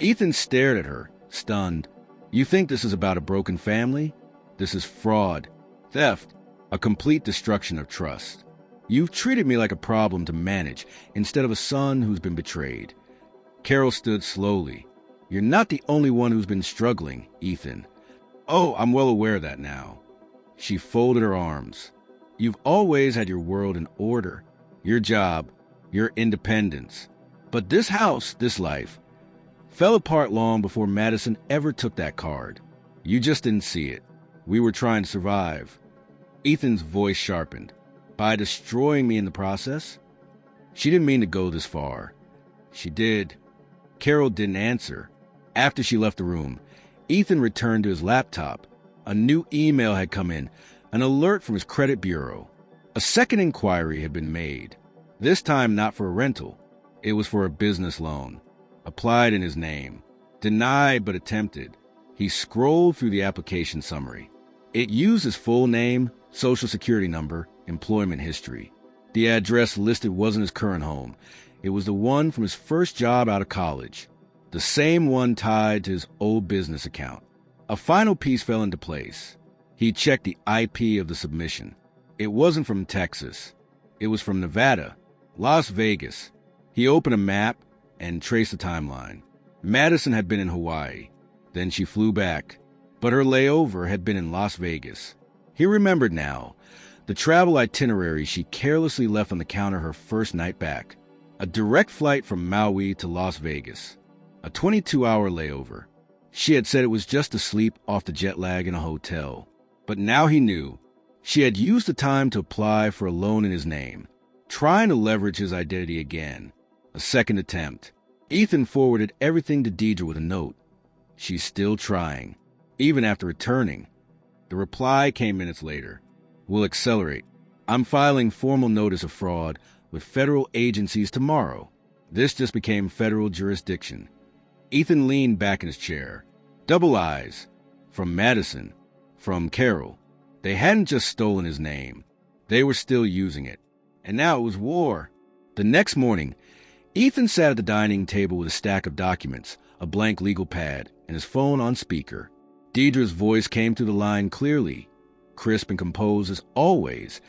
Ethan stared at her, stunned. You think this is about a broken family? This is fraud, theft, a complete destruction of trust. You've treated me like a problem to manage instead of a son who's been betrayed. Carol stood slowly. You're not the only one who's been struggling, Ethan. Oh, I'm well aware of that now. She folded her arms. You've always had your world in order, your job, your independence. But this house, this life, fell apart long before Madison ever took that card. You just didn't see it. We were trying to survive. Ethan's voice sharpened. By destroying me in the process? She didn't mean to go this far. She did. Carol didn't answer. After she left the room, Ethan returned to his laptop. A new email had come in, an alert from his credit bureau. A second inquiry had been made. This time not for a rental. It was for a business loan. Applied in his name. Denied but attempted. He scrolled through the application summary. It used his full name, social security number, employment history. The address listed wasn't his current home. It was the one from his first job out of college. The same one tied to his old business account. A final piece fell into place. He checked the IP of the submission. It wasn't from Texas. It was from Nevada, Las Vegas. He opened a map and traced the timeline. Madison had been in Hawaii. Then she flew back. But her layover had been in Las Vegas. He remembered now. The travel itinerary she carelessly left on the counter her first night back. A direct flight from Maui to Las Vegas. A 22-hour layover. She had said it was just to sleep off the jet lag in a hotel. But now he knew. She had used the time to apply for a loan in his name, trying to leverage his identity again. A second attempt. Ethan forwarded everything to Deidre with a note. She's still trying, even after returning. The reply came minutes later. We'll accelerate. I'm filing formal notice of fraud with federal agencies tomorrow. This just became federal jurisdiction. Ethan leaned back in his chair. Double eyes. From Madison. From Carol. They hadn't just stolen his name. They were still using it. And now it was war. The next morning, Ethan sat at the dining table with a stack of documents, a blank legal pad, and his phone on speaker. Deidre's voice came through the line clearly, crisp and composed as always,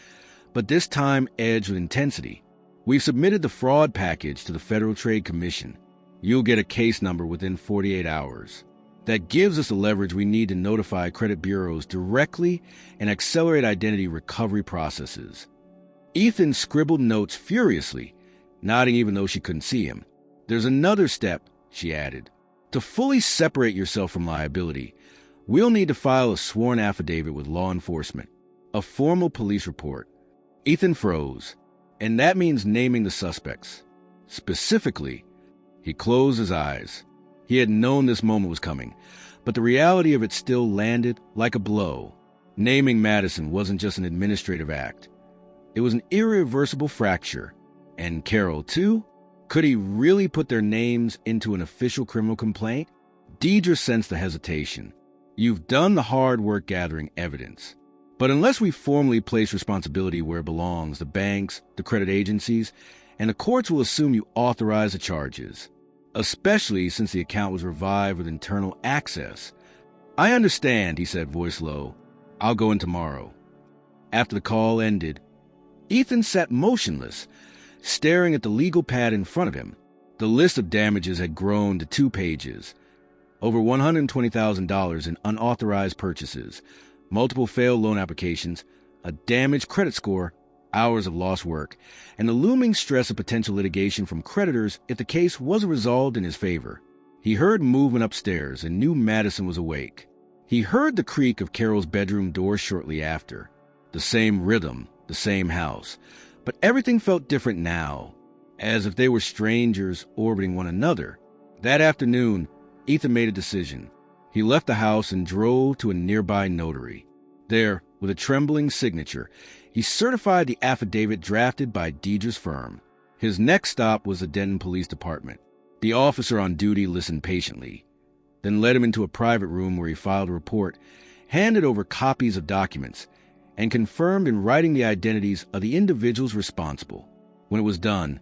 but this time edged with intensity. We've submitted the fraud package to the Federal Trade Commission. You'll get a case number within 48 hours. That gives us the leverage we need to notify credit bureaus directly and accelerate identity recovery processes. Ethan scribbled notes furiously, nodding even though she couldn't see him. There's another step, she added. To fully separate yourself from liability, we'll need to file a sworn affidavit with law enforcement, a formal police report. Ethan froze, and that means naming the suspects. Specifically, he closed his eyes. He had known this moment was coming, but the reality of it still landed like a blow. Naming Madison wasn't just an administrative act. It was an irreversible fracture. And Carol, too? Could he really put their names into an official criminal complaint? Deidre sensed the hesitation. You've done the hard work gathering evidence. But unless we formally place responsibility where it belongs, the banks, the credit agencies, and the courts will assume you authorize the charges, especially since the account was revived with internal access. I understand, he said, voice low. I'll go in tomorrow. After the call ended, Ethan sat motionless, staring at the legal pad in front of him. The list of damages had grown to 2 pages. Over $120,000 in unauthorized purchases, multiple failed loan applications, a damaged credit score, hours of lost work, and the looming stress of potential litigation from creditors if the case wasn't resolved in his favor. He heard movement upstairs and knew Madison was awake. He heard the creak of Carol's bedroom door shortly after. The same rhythm, the same house. But everything felt different now, as if they were strangers orbiting one another. That afternoon, Ethan made a decision. He left the house and drove to a nearby notary. There, with a trembling signature, he certified the affidavit drafted by Deidre's firm. His next stop was the Denton Police Department. The officer on duty listened patiently, then led him into a private room where he filed a report, handed over copies of documents, and confirmed in writing the identities of the individuals responsible. When it was done,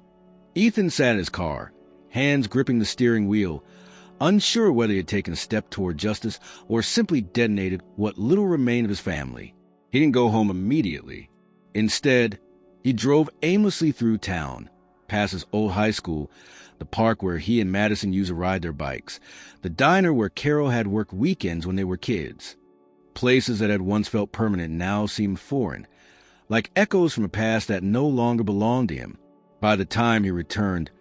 Ethan sat in his car, hands gripping the steering wheel, unsure whether he had taken a step toward justice or simply detonated what little remained of his family. He didn't go home immediately. Instead, he drove aimlessly through town, past his old high school, the park where he and Madison used to ride their bikes, the diner where Carol had worked weekends when they were kids. Places that had once felt permanent now seemed foreign, like echoes from a past that no longer belonged to him. By the time he returned,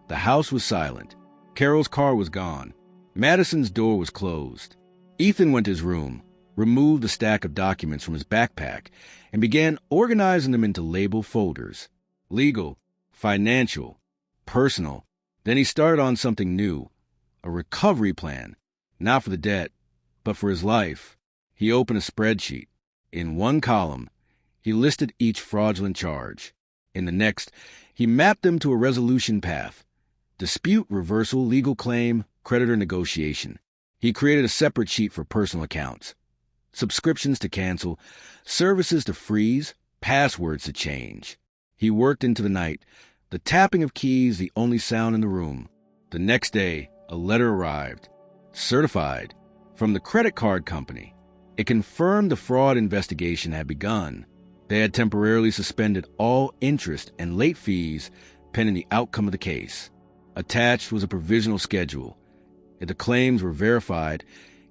the house was silent. Carol's car was gone. Madison's door was closed. Ethan went to his room, removed a stack of documents from his backpack, and began organizing them into labeled folders: legal, financial, personal. Then he started on something new, a recovery plan, not for the debt, but for his life. He opened a spreadsheet. In one column, he listed each fraudulent charge. In the next, he mapped them to a resolution path: dispute reversal, legal claim, creditor negotiation. He created a separate sheet for personal accounts: subscriptions to cancel, services to freeze, passwords to change. He worked into the night, the tapping of keys the only sound in the room. The next day, a letter arrived, certified, from the credit card company. It confirmed the fraud investigation had begun. They had temporarily suspended all interest and late fees pending the outcome of the case. Attached was a provisional schedule. If the claims were verified,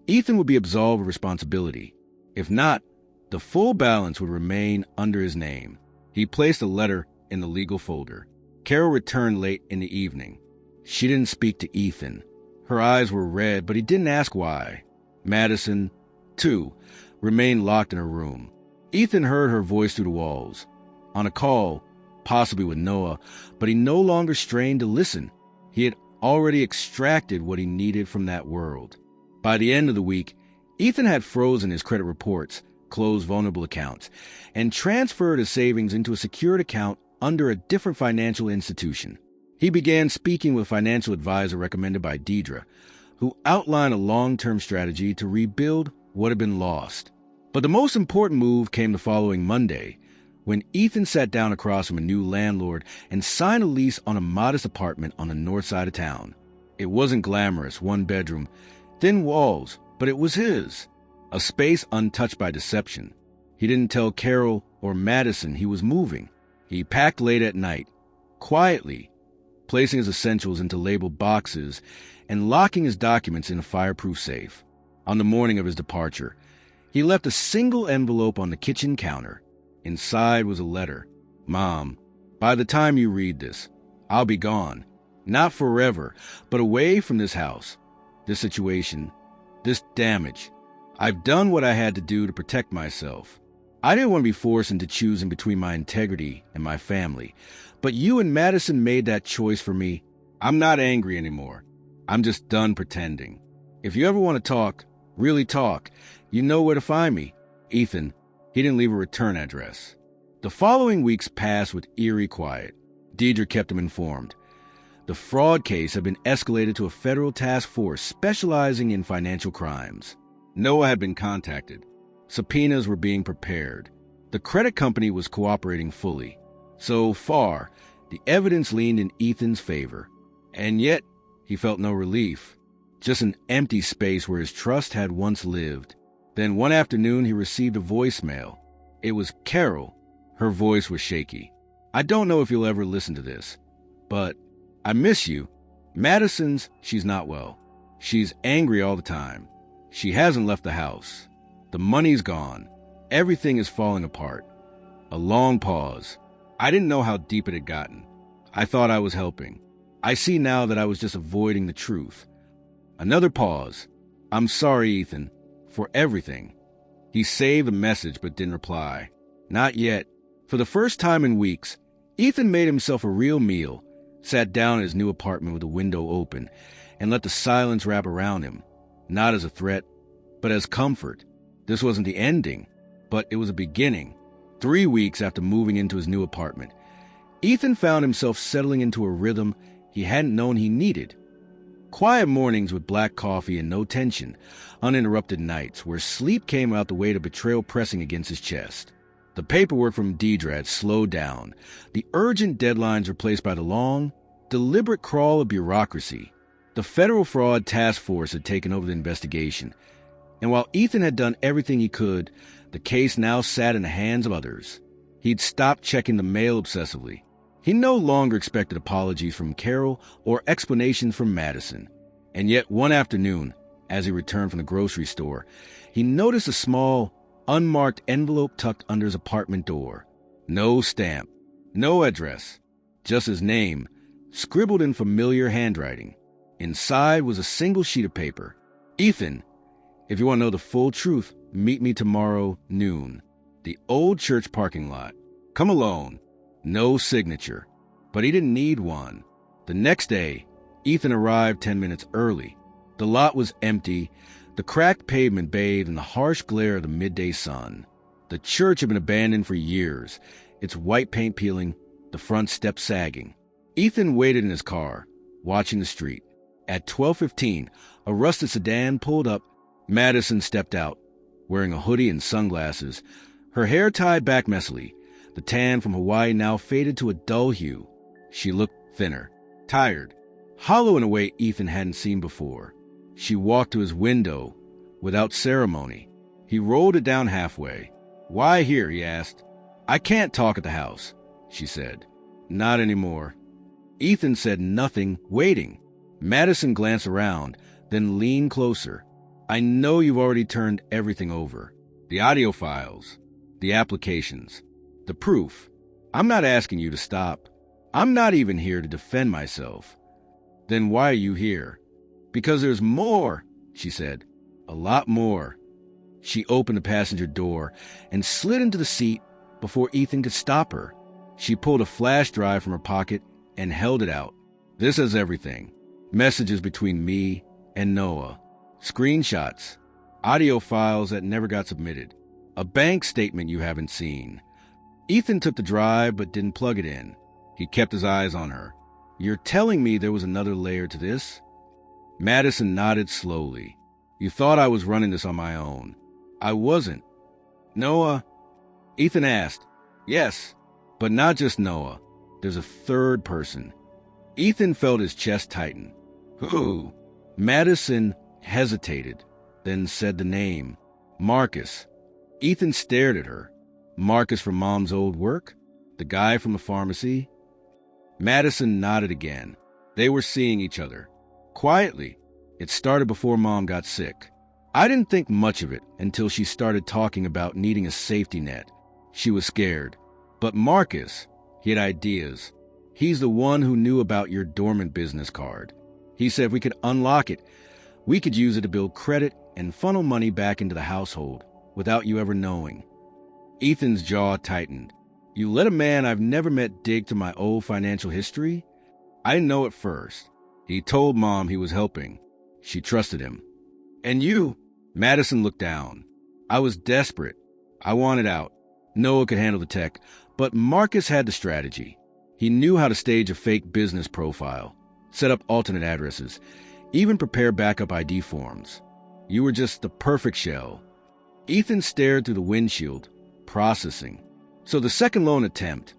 Ethan would be absolved of responsibility. If not, the full balance would remain under his name. He placed the letter in the legal folder. Carol returned late in the evening. She didn't speak to Ethan. Her eyes were red, but he didn't ask why. Madison, too, remained locked in her room. Ethan heard her voice through the walls. On a call, possibly with Noah, but he no longer strained to listen. He had already extracted what he needed from that world. By the end of the week, Ethan had frozen his credit reports, closed vulnerable accounts, and transferred his savings into a secured account under a different financial institution. He began speaking with a financial advisor recommended by Deidre, who outlined a long-term strategy to rebuild what had been lost. But the most important move came the following Monday, when Ethan sat down across from a new landlord and signed a lease on a modest apartment on the north side of town. It wasn't glamorous, one bedroom, thin walls, but it was his. A space untouched by deception. He didn't tell Carol or Madison he was moving. He packed late at night, quietly, placing his essentials into labeled boxes and locking his documents in a fireproof safe. On the morning of his departure, he left a single envelope on the kitchen counter. Inside was a letter. Mom, by the time you read this, I'll be gone. Not forever, but away from this house, this situation, this damage. I've done what I had to do to protect myself. I didn't want to be forced into choosing between my integrity and my family, but you and Madison made that choice for me. I'm not angry anymore. I'm just done pretending. If you ever want to talk, really talk, you know where to find me. Ethan. He didn't leave a return address. The following weeks passed with eerie quiet. Deidre kept him informed. The fraud case had been escalated to a federal task force specializing in financial crimes. Noah had been contacted. Subpoenas were being prepared. The credit company was cooperating fully. So far, the evidence leaned in Ethan's favor. And yet, he felt no relief. Just an empty space where his trust had once lived. Then one afternoon, he received a voicemail. It was Carol. Her voice was shaky. I don't know if you'll ever listen to this, but I miss you. She's not well. She's angry all the time. She hasn't left the house. The money's gone. Everything is falling apart. A long pause. I didn't know how deep it had gotten. I thought I was helping. I see now that I was just avoiding the truth. Another pause. I'm sorry, Ethan, for everything. He saved the message but didn't reply. Not yet. For the first time in weeks, Ethan made himself a real meal, sat down in his new apartment with the window open, and let the silence wrap around him, not as a threat, but as comfort. This wasn't the ending, but it was a beginning. 3 weeks after moving into his new apartment, Ethan found himself settling into a rhythm he hadn't known he needed. Quiet mornings with black coffee and no tension, uninterrupted nights where sleep came out the weight of betrayal pressing against his chest. The paperwork from Deidre had slowed down, the urgent deadlines replaced by the long, deliberate crawl of bureaucracy. The The Federal Fraud Task Force had taken over the investigation, and while Ethan had done everything he could, the case now sat in the hands of others. He'd stopped checking the mail obsessively. He no longer expected apologies from Carol or explanations from Madison. And yet one afternoon, as he returned from the grocery store, he noticed a small, unmarked envelope tucked under his apartment door. No stamp, no address, just his name, scribbled in familiar handwriting. Inside was a single sheet of paper. Ethan, if you want to know the full truth, meet me tomorrow noon. The old church parking lot. Come alone. No signature. But he didn't need one. The next day, Ethan arrived 10 minutes early. The lot was empty, the cracked pavement bathed in the harsh glare of the midday sun. The church had been abandoned for years, its white paint peeling, the front steps sagging. Ethan waited in his car, watching the street. At 12:15, a rusted sedan pulled up. Madison stepped out, wearing a hoodie and sunglasses, her hair tied back messily. The tan from Hawaii now faded to a dull hue. She looked thinner, tired, hollow in a way Ethan hadn't seen before. She walked to his window without ceremony. He rolled it down halfway. "Why here?" he asked. "I can't talk at the house," she said. "Not anymore." Ethan said nothing, waiting. Madison glanced around, then leaned closer. "I know you've already turned everything over. The audio files, the applications, the proof. I'm not asking you to stop. I'm not even here to defend myself." "Then why are you here?" "Because there's more," she said. "A lot more." She opened the passenger door and slid into the seat before Ethan could stop her. She pulled a flash drive from her pocket and held it out. "This has everything. Messages between me and Noah. Screenshots. Audio files that never got submitted. A bank statement you haven't seen." Ethan took the drive but didn't plug it in. He kept his eyes on her. "You're telling me there was another layer to this?" Madison nodded slowly. "You thought I was running this on my own. I wasn't." "Noah?" Ethan asked. "Yes, but not just Noah. There's a third person." Ethan felt his chest tighten. "Who?" Madison hesitated, then said the name. "Marcus." Ethan stared at her. "Marcus from Mom's old work? The guy from the pharmacy?" Madison nodded again. They were seeing each other. Quietly. It started before Mom got sick. I didn't think much of it until she started talking about needing a safety net. She was scared. But Marcus, he had ideas. He's the one who knew about your dormant business card. He said if we could unlock it, we could use it to build credit and funnel money back into the household without you ever knowing. Ethan's jaw tightened. "You let a man I've never met dig to my old financial history?" "I didn't know at first. He told Mom he was helping. She trusted him." "And you?" Madison looked down. "I was desperate. I wanted out. Noah could handle the tech, but Marcus had the strategy. He knew how to stage a fake business profile, set up alternate addresses, even prepare backup ID forms. You were just the perfect shell." Ethan stared through the windshield, processing. "So the second loan attempt,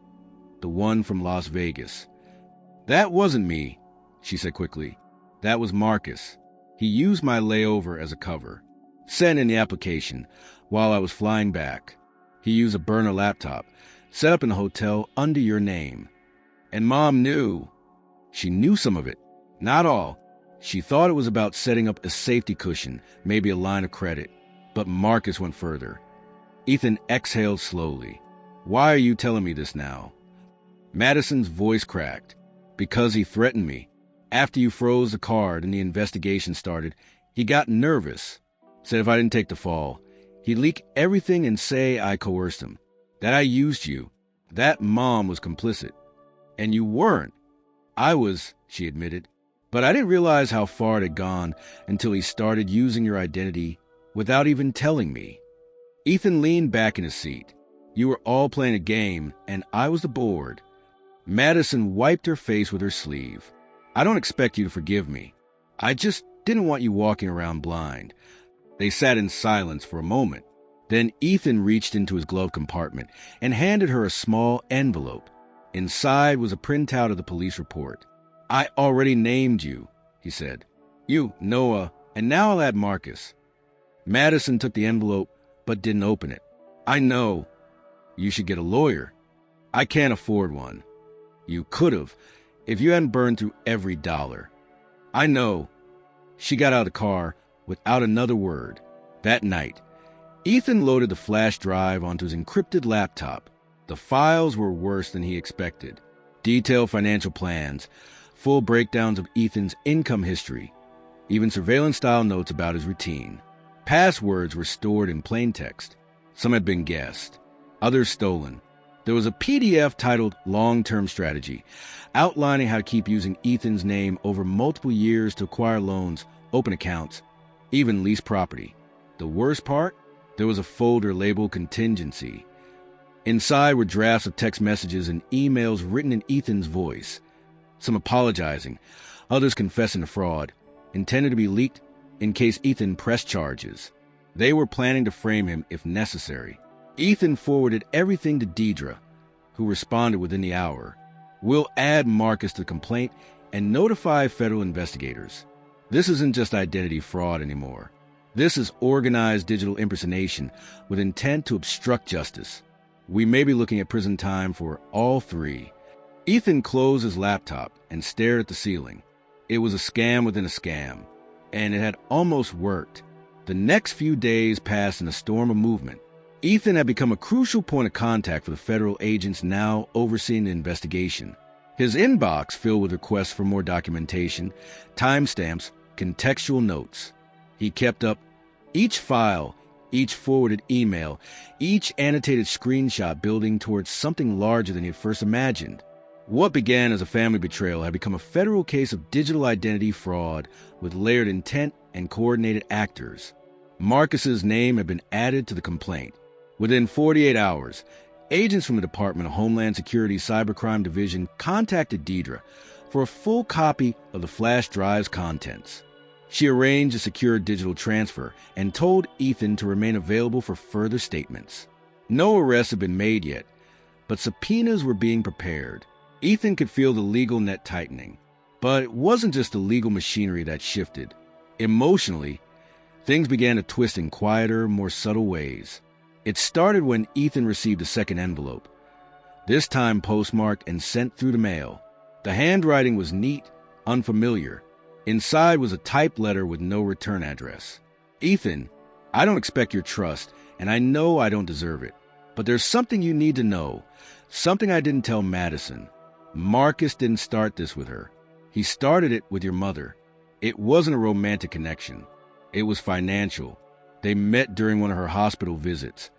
the one from Las Vegas. That wasn't me," she said quickly. "That was Marcus. He used my layover as a cover. Sent in the application while I was flying back. He used a burner laptop, set up in a hotel under your name. And Mom knew. She knew some of it. Not all. She thought it was about setting up a safety cushion, maybe a line of credit. But Marcus went further." Ethan exhaled slowly. "Why are you telling me this now?" Madison's voice cracked. "Because he threatened me. After you froze the card and the investigation started, he got nervous. Said if I didn't take the fall, he'd leak everything and say I coerced him. That I used you. That Mom was complicit. And you weren't." "I was," she admitted. "But I didn't realize how far it had gone until he started using your identity without even telling me." Ethan leaned back in his seat. "You were all playing a game, and I was the board." Madison wiped her face with her sleeve. "I don't expect you to forgive me. I just didn't want you walking around blind." They sat in silence for a moment. Then Ethan reached into his glove compartment and handed her a small envelope. Inside was a printout of the police report. "I already named you," he said. You, Noah, and now I'll add Marcus. Madison took the envelope, but didn't open it. I know. You should get a lawyer. I can't afford one. You could have, if you hadn't burned through every dollar. I know. She got out of the car without another word. That night, Ethan loaded the flash drive onto his encrypted laptop. The files were worse than he expected. Detailed financial plans, full breakdowns of Ethan's income history, even surveillance-style notes about his routine. Passwords were stored in plain text. Some had been guessed, others stolen. There was a PDF titled Long-Term Strategy, outlining how to keep using Ethan's name over multiple years to acquire loans, open accounts, even lease property. The worst part? There was a folder labeled Contingency. Inside were drafts of text messages and emails written in Ethan's voice, some apologizing, others confessing to fraud, intended to be leaked in case Ethan pressed charges. They were planning to frame him if necessary. Ethan forwarded everything to Deidre, who responded within the hour. We'll add Marcus to the complaint and notify federal investigators. This isn't just identity fraud anymore. This is organized digital impersonation with intent to obstruct justice. We may be looking at prison time for all three. Ethan closed his laptop and stared at the ceiling. It was a scam within a scam, and it had almost worked. The next few days passed in a storm of movement. Ethan had become a crucial point of contact for the federal agents now overseeing the investigation. His inbox filled with requests for more documentation, timestamps, contextual notes. He kept up each file, each forwarded email, each annotated screenshot building towards something larger than he had first imagined. What began as a family betrayal had become a federal case of digital identity fraud with layered intent and coordinated actors. Marcus's name had been added to the complaint. Within 48 hours, agents from the Department of Homeland Security's Cybercrime Division contacted Deidre for a full copy of the flash drive's contents. She arranged a secure digital transfer and told Ethan to remain available for further statements. No arrests had been made yet, but subpoenas were being prepared. Ethan could feel the legal net tightening. But it wasn't just the legal machinery that shifted. Emotionally, things began to twist in quieter, more subtle ways. It started when Ethan received a second envelope, this time postmarked and sent through the mail. The handwriting was neat, unfamiliar. Inside was a typed letter with no return address. Ethan, I don't expect your trust, and I know I don't deserve it. But there's something you need to know, something I didn't tell Madison. Marcus didn't start this with her. He started it with your mother. It wasn't a romantic connection. It was financial. They met during one of her hospital visits.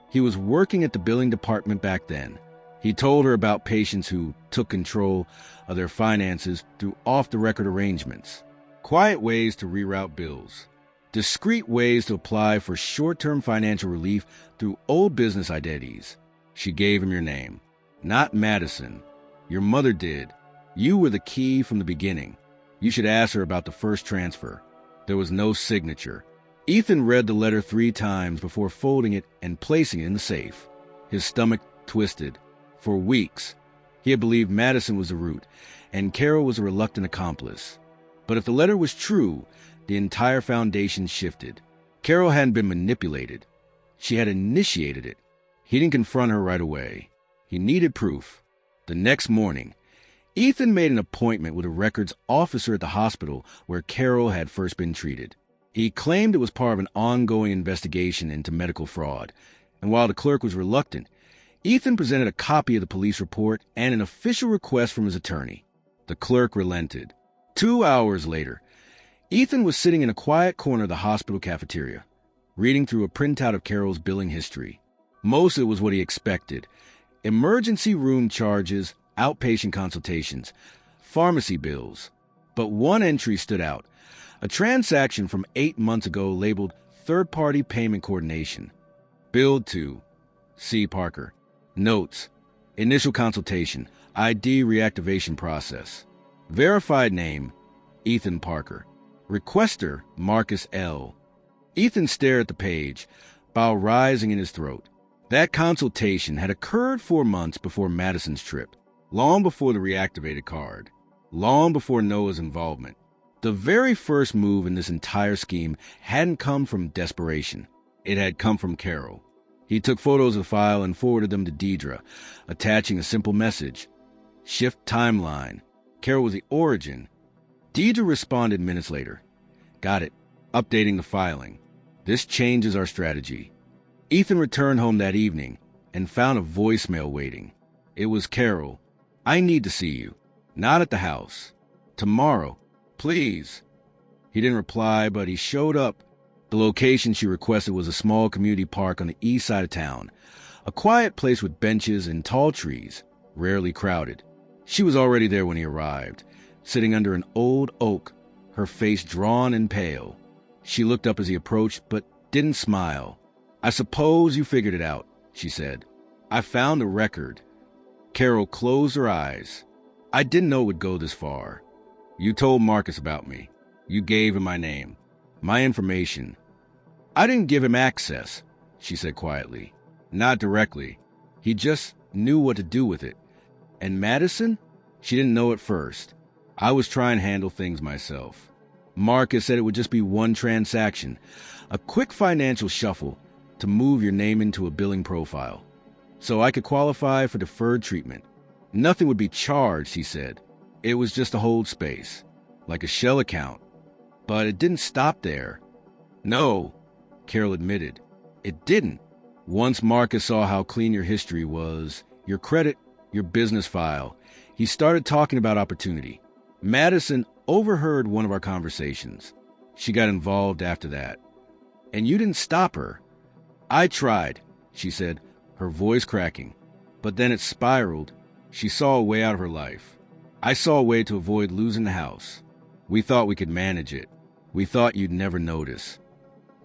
He was working at the billing department back then. He told her about patients who took control of their finances through off-the-record arrangements, quiet ways to reroute bills, discreet ways to apply for short-term financial relief through old business identities. She gave him your name. Not Madison. Your mother did. You were the key from the beginning. You should ask her about the first transfer. There was no signature. Ethan read the letter 3 times before folding it and placing it in the safe. His stomach twisted. For weeks, he had believed Madison was the root, and Carol was a reluctant accomplice. But if the letter was true, the entire foundation shifted. Carol hadn't been manipulated. She had initiated it. He didn't confront her right away. He needed proof. The next morning, Ethan made an appointment with a records officer at the hospital where Carol had first been treated. He claimed it was part of an ongoing investigation into medical fraud, and while the clerk was reluctant, Ethan presented a copy of the police report and an official request from his attorney. The clerk relented. 2 hours later, Ethan was sitting in a quiet corner of the hospital cafeteria, reading through a printout of Carol's billing history. Most of it was what he expected: emergency room charges, outpatient consultations, pharmacy bills. But one entry stood out: a transaction from 8 months ago labeled third-party payment coordination. Billed to C. Parker. Notes: initial consultation, ID reactivation process. Verified name: Ethan Parker. Requester: Marcus L. Ethan stared at the page, bile rising in his throat. That consultation had occurred 4 months before Madison's trip, long before the reactivated card, long before Noah's involvement. The very first move in this entire scheme hadn't come from desperation. It had come from Carol. He took photos of the file and forwarded them to Deidre, attaching a simple message. Shift timeline. Carol was the origin. Deidre responded minutes later. Got it. Updating the filing. This changes our strategy. Ethan returned home that evening and found a voicemail waiting. It was Carol. I need to see you. Not at the house. Tomorrow. Please. He didn't reply, but he showed up. The location she requested was a small community park on the east side of town, a quiet place with benches and tall trees, rarely crowded. She was already there when he arrived, sitting under an old oak, her face drawn and pale. She looked up as he approached, but didn't smile. I suppose you figured it out, she said. I found a record. Carol closed her eyes. I didn't know it would go this far. You told Marcus about me. You gave him my name, my information. I didn't give him access, she said quietly. Not directly. He just knew what to do with it. And Madison? She didn't know at first. I was trying to handle things myself. Marcus said it would just be one transaction, a quick financial shuffle to move your name into a billing profile, so I could qualify for deferred treatment. Nothing would be charged, he said. It was just to hold space, like a shell account. But it didn't stop there. No, Carol admitted. It didn't. Once Marcus saw how clean your history was, your credit, your business file, he started talking about opportunity. Madison overheard one of our conversations. She got involved after that. And you didn't stop her. I tried, she said, her voice cracking. But then it spiraled. She saw a way out of her life. I saw a way to avoid losing the house. We thought we could manage it. We thought you'd never notice.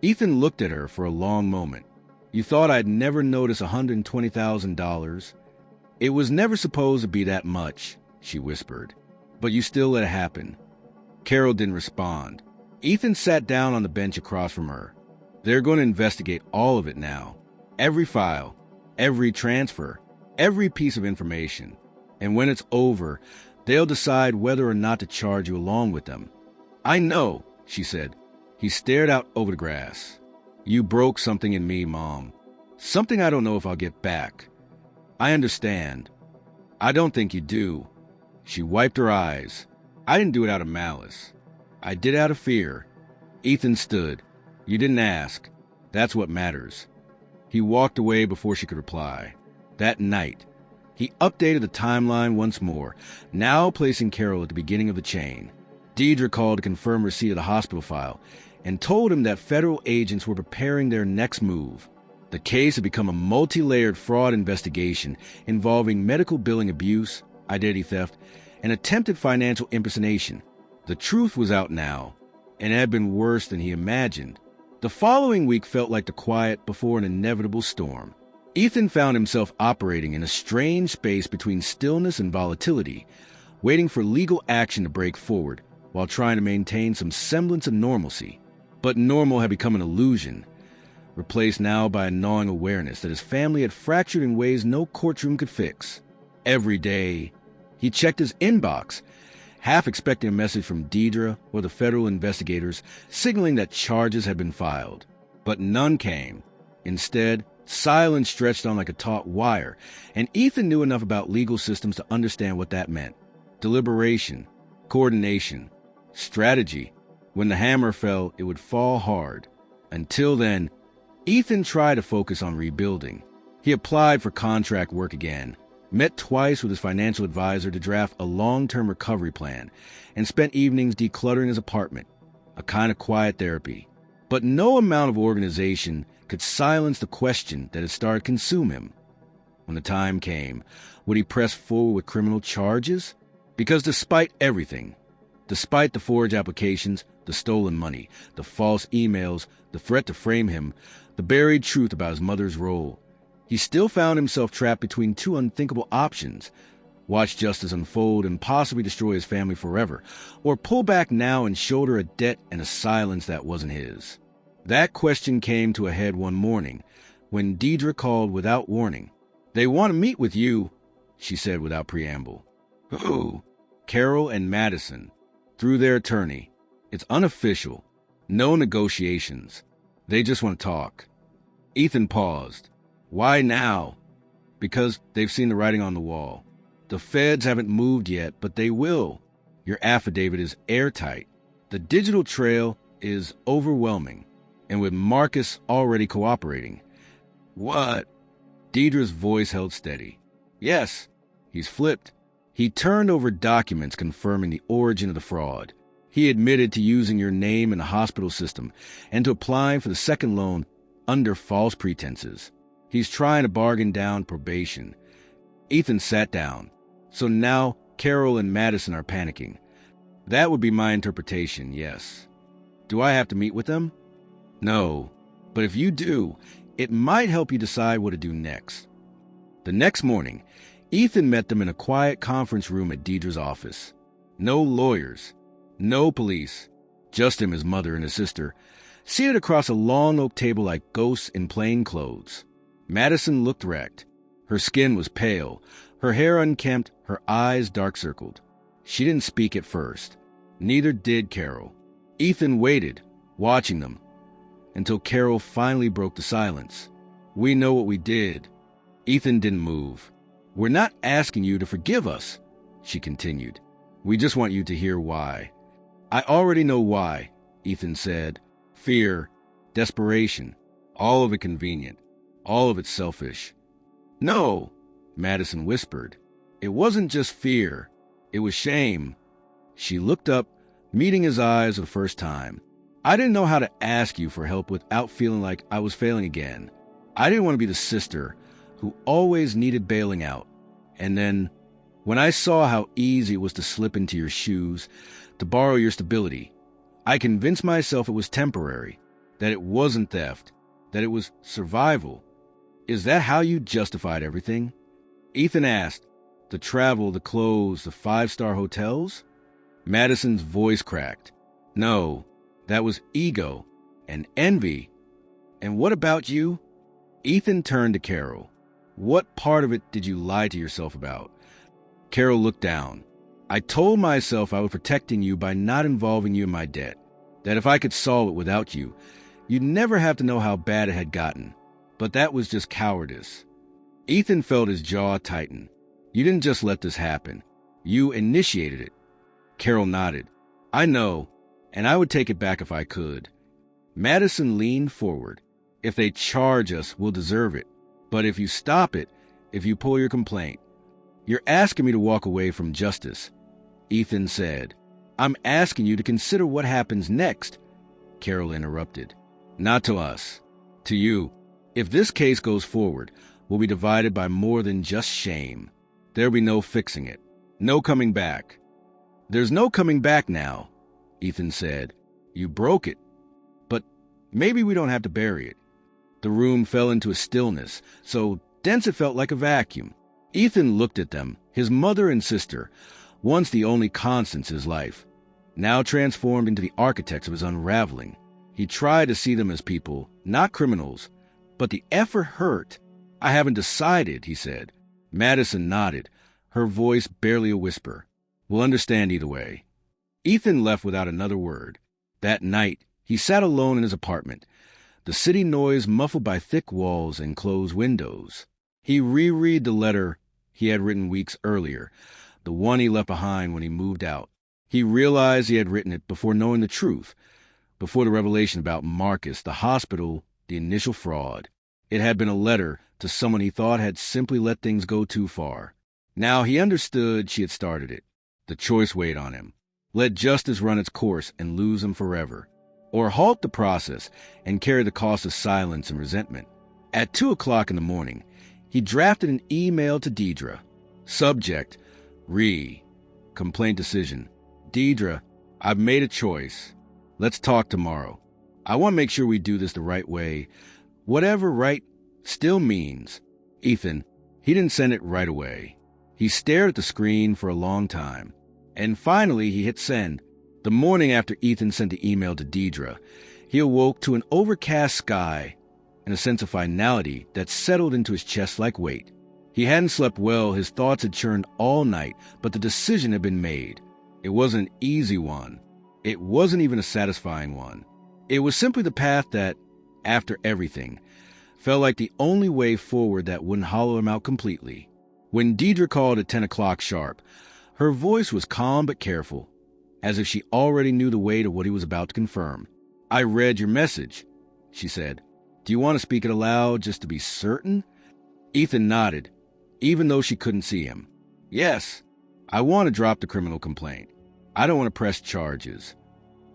Ethan looked at her for a long moment. You thought I'd never notice $120,000? It was never supposed to be that much, she whispered. But you still let it happen. Carol didn't respond. Ethan sat down on the bench across from her. They're going to investigate all of it now. Every file, every transfer, every piece of information. And when it's over, they'll decide whether or not to charge you along with them. I know, she said. He stared out over the grass. You broke something in me, Mom. Something I don't know if I'll get back. I understand. I don't think you do. She wiped her eyes. I didn't do it out of malice. I did out of fear. Ethan stood. You didn't ask. That's what matters. He walked away before she could reply. That night, he updated the timeline once more, now placing Carol at the beginning of the chain. Deidre called to confirm receipt of the hospital file and told him that federal agents were preparing their next move. The case had become a multi-layered fraud investigation involving medical billing abuse, identity theft, and attempted financial impersonation. The truth was out now, and it had been worse than he imagined. The following week felt like the quiet before an inevitable storm. Ethan found himself operating in a strange space between stillness and volatility, waiting for legal action to break forward while trying to maintain some semblance of normalcy. But normal had become an illusion, replaced now by a gnawing awareness that his family had fractured in ways no courtroom could fix. Every day, he checked his inbox, half expecting a message from Deidre or the federal investigators signaling that charges had been filed. But none came. Instead, silence stretched on like a taut wire, and Ethan knew enough about legal systems to understand what that meant. Deliberation, coordination, strategy. When the hammer fell, it would fall hard. Until then, Ethan tried to focus on rebuilding. He applied for contract work again, met twice with his financial advisor to draft a long-term recovery plan, and spent evenings decluttering his apartment, a kind of quiet therapy. But no amount of organization could silence the question that had started to consume him. When the time came, would he press forward with criminal charges? Because despite everything, despite the forged applications, the stolen money, the false emails, the threat to frame him, the buried truth about his mother's role, he still found himself trapped between two unthinkable options: watch justice unfold and possibly destroy his family forever, or pull back now and shoulder a debt and a silence that wasn't his. That question came to a head one morning when Deidre called without warning. "They want to meet with you," she said without preamble. "Who?" "Carol and Madison, through their attorney. It's unofficial. No negotiations. They just want to talk. Ethan paused. Why now? Because they've seen the writing on the wall. The feds haven't moved yet, but they will. Your affidavit is airtight. The digital trail is overwhelming, and with Marcus already cooperating. What? Deidre's voice held steady. Yes, he's flipped. He turned over documents confirming the origin of the fraud. He admitted to using your name in the hospital system and to applying for the second loan under false pretenses. He's trying to bargain down probation. Ethan sat down. So now Carol and Madison are panicking. That would be my interpretation, yes. Do I have to meet with them? No. But if you do, it might help you decide what to do next. The next morning, Ethan met them in a quiet conference room at Deidre's office. No lawyers. No police. Just him, his mother, and his sister, seated across a long oak table like ghosts in plain clothes. Madison looked wrecked. Her skin was pale, her hair unkempt, her eyes dark-circled. She didn't speak at first. Neither did Carol. Ethan waited, watching them, until Carol finally broke the silence. We know what we did. Ethan didn't move. We're not asking you to forgive us, she continued. We just want you to hear why. I already know why, Ethan said. Fear, desperation, all of it convenient, all of it selfish. No, Madison whispered. It wasn't just fear. It was shame. She looked up, meeting his eyes for the first time. I didn't know how to ask you for help without feeling like I was failing again. I didn't want to be the sister who always needed bailing out. And then, when I saw how easy it was to slip into your shoes, to borrow your stability, I convinced myself it was temporary, that it wasn't theft, that it was survival. Is that how you justified everything? Ethan asked. The travel, the clothes, the 5-star hotels? Madison's voice cracked. No, that was ego and envy. And what about you? Ethan turned to Carol. What part of it did you lie to yourself about? Carol looked down. I told myself I was protecting you by not involving you in my debt, that if I could solve it without you, you'd never have to know how bad it had gotten. But that was just cowardice. Ethan felt his jaw tighten. You didn't just let this happen. You initiated it. Carol nodded. I know, and I would take it back if I could. Madison leaned forward. If they charge us, we'll deserve it. But if you stop it, if you pull your complaint, you're asking me to walk away from justice. Ethan said. I'm asking you to consider what happens next. Carol interrupted. Not to us. To you. If this case goes forward, we'll be divided by more than just shame. There'll be no fixing it. No coming back. There's no coming back now, Ethan said. You broke it. But maybe we don't have to bury it. The room fell into a stillness, so dense it felt like a vacuum. Ethan looked at them, his mother and sister, once the only constants in his life, now transformed into the architects of his unraveling. He tried to see them as people, not criminals, but the effort hurt. I haven't decided, he said. Madison nodded, her voice barely a whisper. We'll understand either way. Ethan left without another word. That night, he sat alone in his apartment, the city noise muffled by thick walls and closed windows. He reread the letter he had written weeks earlier, the one he left behind when he moved out. He realized he had written it before knowing the truth, before the revelation about Marcus, the hospital, the initial fraud. It had been a letter to someone he thought had simply let things go too far. Now he understood she had started it. The choice weighed on him. Let justice run its course and lose him forever, or halt the process and carry the cost of silence and resentment. At 2:00 in the morning, he drafted an email to Deidre. Subject, complaint decision. Deidre, I've made a choice. Let's talk tomorrow. I want to make sure we do this the right way. Whatever right still means. Ethan, he didn't send it right away. He stared at the screen for a long time. And finally, he hit send. The morning after Ethan sent the email to Deidre, he awoke to an overcast sky and a sense of finality that settled into his chest like weight. He hadn't slept well, his thoughts had churned all night, but the decision had been made. It wasn't an easy one. It wasn't even a satisfying one. It was simply the path that, after everything, felt like the only way forward that wouldn't hollow him out completely. When Deidre called at 10 o'clock sharp, her voice was calm but careful, as if she already knew the way to what he was about to confirm. "I read your message," she said. "Do you want to speak it aloud just to be certain?" Ethan nodded, even though she couldn't see him. "Yes, I want to drop the criminal complaint. I don't want to press charges."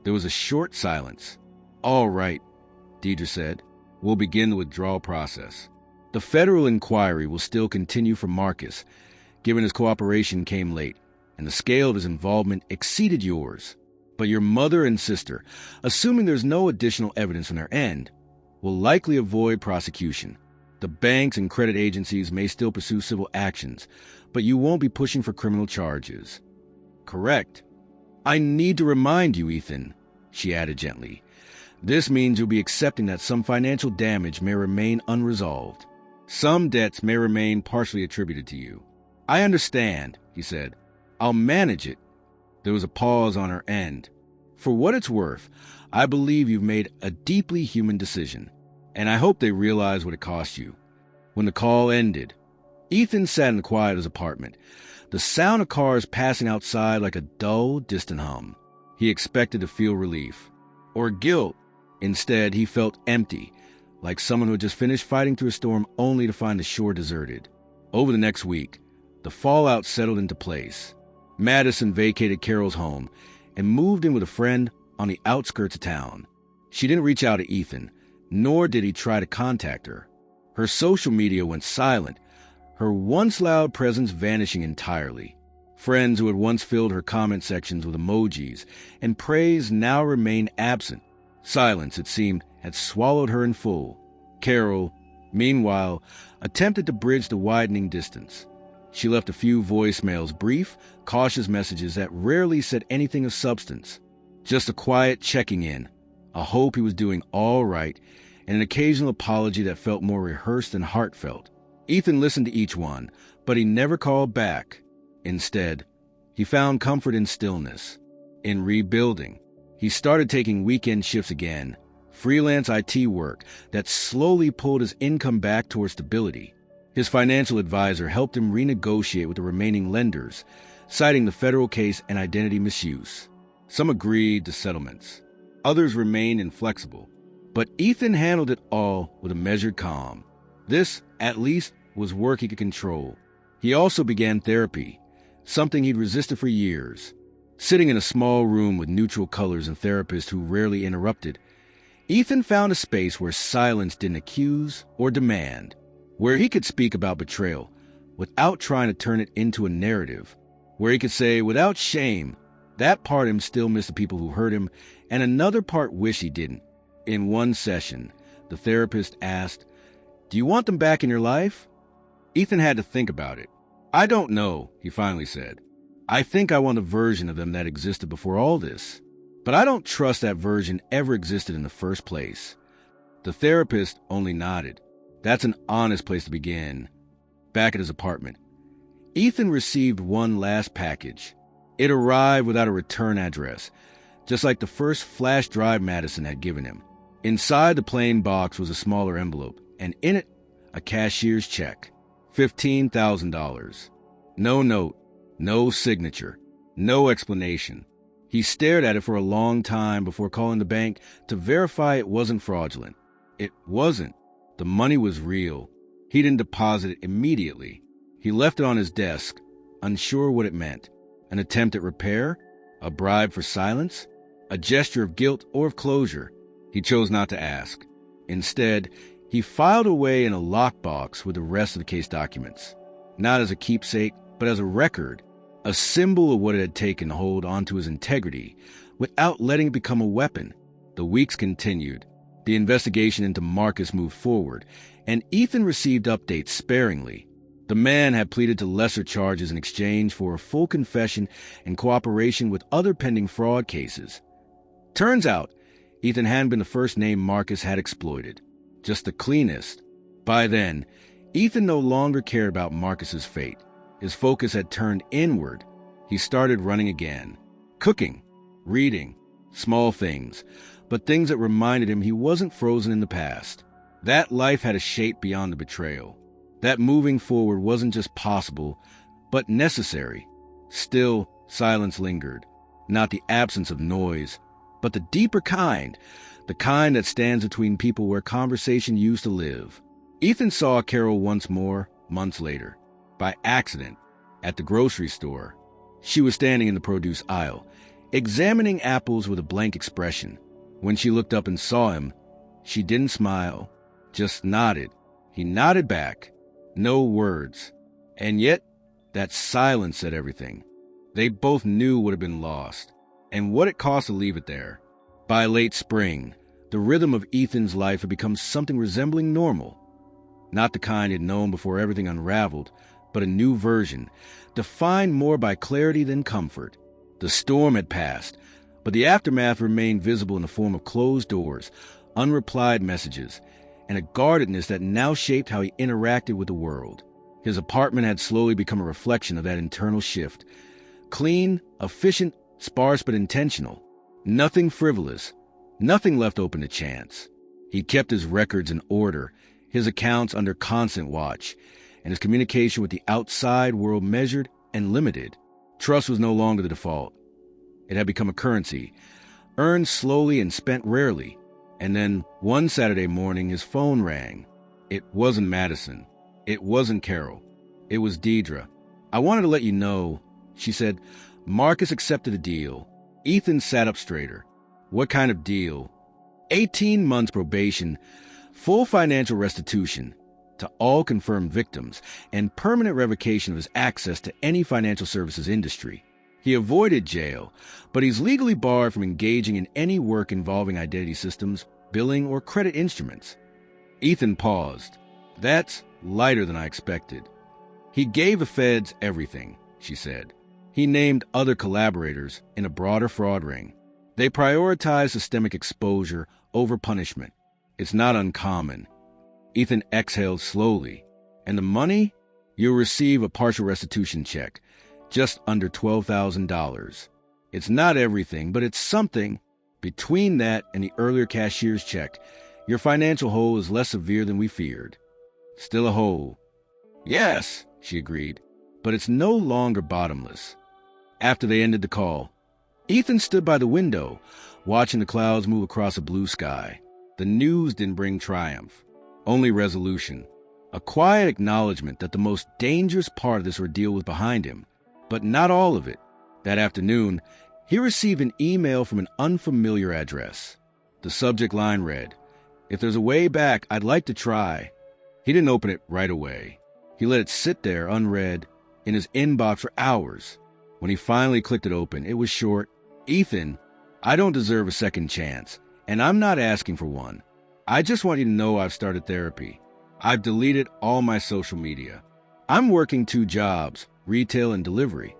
There was a short silence. "All right," Deidre said. "We'll begin the withdrawal process. The federal inquiry will still continue for Marcus, given his cooperation came late, and the scale of his involvement exceeded yours. But your mother and sister, assuming there's no additional evidence on their end, will likely avoid prosecution. The banks and credit agencies may still pursue civil actions, but you won't be pushing for criminal charges." "Correct. I need to remind you, Ethan," she added gently. "This means you'll be accepting that some financial damage may remain unresolved. Some debts may remain partially attributed to you." "I understand," he said. "I'll manage it." There was a pause on her end. "For what it's worth, I believe you've made a deeply human decision, and I hope they realize what it cost you." When the call ended, Ethan sat in the quiet of his apartment, the sound of cars passing outside like a dull, distant hum. He expected to feel relief, or guilt. Instead, he felt empty, like someone who had just finished fighting through a storm only to find the shore deserted. Over the next week, the fallout settled into place. Madison vacated Carol's home and moved in with a friend on the outskirts of town. She didn't reach out to Ethan, nor did he try to contact her. Her social media went silent, her once loud presence vanishing entirely. Friends who had once filled her comment sections with emojis and praise now remained absent. Silence, it seemed, had swallowed her in full. Carol, meanwhile, attempted to bridge the widening distance. She left a few voicemails, brief, cautious messages that rarely said anything of substance. Just a quiet checking in, a hope he was doing all right, and an occasional apology that felt more rehearsed than heartfelt. Ethan listened to each one, but he never called back. Instead, he found comfort in stillness, in rebuilding. He started taking weekend shifts again, freelance IT work that slowly pulled his income back toward stability. His financial advisor helped him renegotiate with the remaining lenders, citing the federal case and identity misuse. Some agreed to settlements. Others remained inflexible. But Ethan handled it all with a measured calm. This, at least, was work he could control. He also began therapy, something he'd resisted for years. Sitting in a small room with neutral colors and therapists who rarely interrupted, Ethan found a space where silence didn't accuse or demand, where he could speak about betrayal without trying to turn it into a narrative, where he could say without shame that part of him still missed the people who hurt him and another part wished he didn't. In one session, the therapist asked, "Do you want them back in your life?" Ethan had to think about it. "I don't know," he finally said. "I think I want a version of them that existed before all this. But I don't trust that version ever existed in the first place." The therapist only nodded. That's an honest place to begin. Back at his apartment, Ethan received one last package. It arrived without a return address, just like the first flash drive Madison had given him. Inside the plain box was a smaller envelope, and in it, a cashier's check. $15,000. No note, no signature, no explanation. He stared at it for a long time before calling the bank to verify it wasn't fraudulent. It wasn't. The money was real. He didn't deposit it immediately. He left it on his desk, unsure what it meant. An attempt at repair? A bribe for silence? A gesture of guilt or of closure? He chose not to ask. Instead, he filed away in a lockbox with the rest of the case documents. Not as a keepsake, but as a record, a symbol of what it had taken to hold onto his integrity without letting it become a weapon. The weeks continued. The investigation into Marcus moved forward, and Ethan received updates sparingly. The man had pleaded to lesser charges in exchange for a full confession and cooperation with other pending fraud cases. Turns out, Ethan hadn't been the first name Marcus had exploited, just the cleanest. By then, Ethan no longer cared about Marcus's fate. His focus had turned inward. He started running again, cooking, reading, Small things, but things that reminded him he wasn't frozen in the past. That life had a shape beyond the betrayal. That moving forward wasn't just possible, but necessary. Still, silence lingered. Not the absence of noise, but the deeper kind, the kind that stands between people where conversation used to live. Ethan saw Carol once more, months later, by accident, at the grocery store. She was standing in the produce aisle, examining apples with a blank expression. When she looked up and saw him, she didn't smile, just nodded. He nodded back. No words. And yet, that silence said everything. They both knew what had been lost, and what it cost to leave it there. By late spring, the rhythm of Ethan's life had become something resembling normal. Not the kind he'd known before everything unraveled, but a new version, defined more by clarity than comfort. The storm had passed, but the aftermath remained visible in the form of closed doors, unreplied messages, and a guardedness that now shaped how he interacted with the world. His apartment had slowly become a reflection of that internal shift. Clean, efficient, sparse but intentional. Nothing frivolous, nothing left open to chance. He kept his records in order, his accounts under constant watch, and his communication with the outside world measured and limited. Trust was no longer the default. It had become a currency, earned slowly and spent rarely. And then, one Saturday morning, his phone rang. It wasn't Madison. It wasn't Carol. It was Deidre. "I wanted to let you know," she said. "Marcus accepted a deal." Ethan sat up straighter. "What kind of deal?" 18 months probation, full financial restitution to all confirmed victims, and permanent revocation of his access to any financial services industry. He avoided jail, but he's legally barred from engaging in any work involving identity systems, billing, or credit instruments. Ethan paused. "That's lighter than I expected." "He gave the feds everything," she said. "He named other collaborators in a broader fraud ring. They prioritize systemic exposure over punishment. It's not uncommon." Ethan exhaled slowly. "And the money? You'll receive a partial restitution check, just under $12,000. It's not everything, but it's something. Between that and the earlier cashier's check, your financial hole is less severe than we feared." "Still a hole." "Yes," she agreed, "but it's no longer bottomless." After they ended the call, Ethan stood by the window, watching the clouds move across a blue sky. The news didn't bring triumph, only resolution. A quiet acknowledgement that the most dangerous part of this ordeal was behind him, but not all of it. That afternoon, he received an email from an unfamiliar address. The subject line read, "If there's a way back, I'd like to try." He didn't open it right away. He let it sit there unread in his inbox for hours. When he finally clicked it open, it was short. "Ethan, I don't deserve a second chance, and I'm not asking for one. I just want you to know I've started therapy. I've deleted all my social media. I'm working 2 jobs, retail and delivery.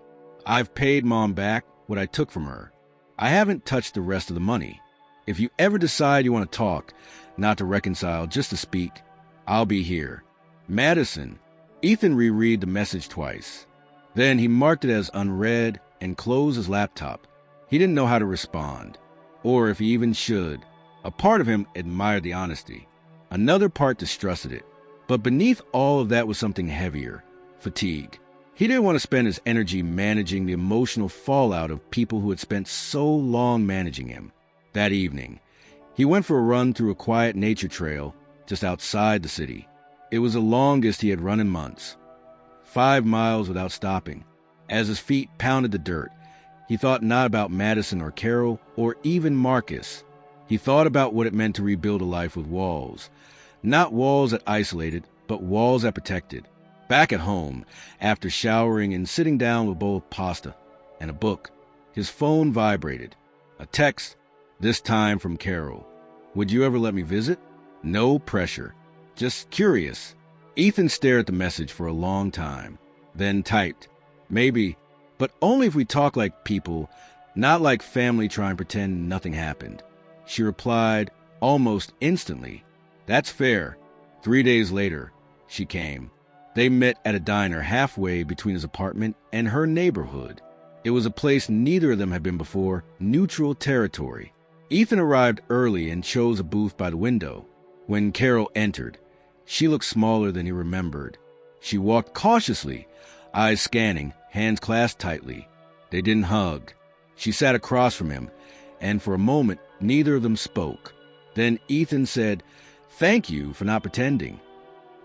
I've paid Mom back what I took from her. I haven't touched the rest of the money. If you ever decide you want to talk, not to reconcile, just to speak, I'll be here. Madison." Ethan reread the message twice. Then he marked it as unread and closed his laptop. He didn't know how to respond, or if he even should. A part of him admired the honesty. Another part distrusted it. But beneath all of that was something heavier, fatigue. He didn't want to spend his energy managing the emotional fallout of people who had spent so long managing him. That evening, he went for a run through a quiet nature trail just outside the city. It was the longest he had run in months. 5 miles without stopping. As his feet pounded the dirt, he thought not about Madison or Carol or even Marcus. He thought about what it meant to rebuild a life with walls. Not walls that isolated, but walls that protected. Back at home, after showering and sitting down with a bowl of pasta and a book, his phone vibrated. A text, this time from Carol. "Would you ever let me visit?" No pressure. Just curious. Ethan stared at the message for a long time, then typed, "Maybe, but only if we talk like people, not like family trying to pretend nothing happened." She replied almost instantly, "That's fair." 3 days later, she came. They met at a diner halfway between his apartment and her neighborhood. It was a place neither of them had been before, neutral territory. Ethan arrived early and chose a booth by the window. When Carol entered, she looked smaller than he remembered. She walked cautiously, eyes scanning, hands clasped tightly. They didn't hug. She sat across from him, and for a moment, neither of them spoke. Then Ethan said, "Thank you for not pretending."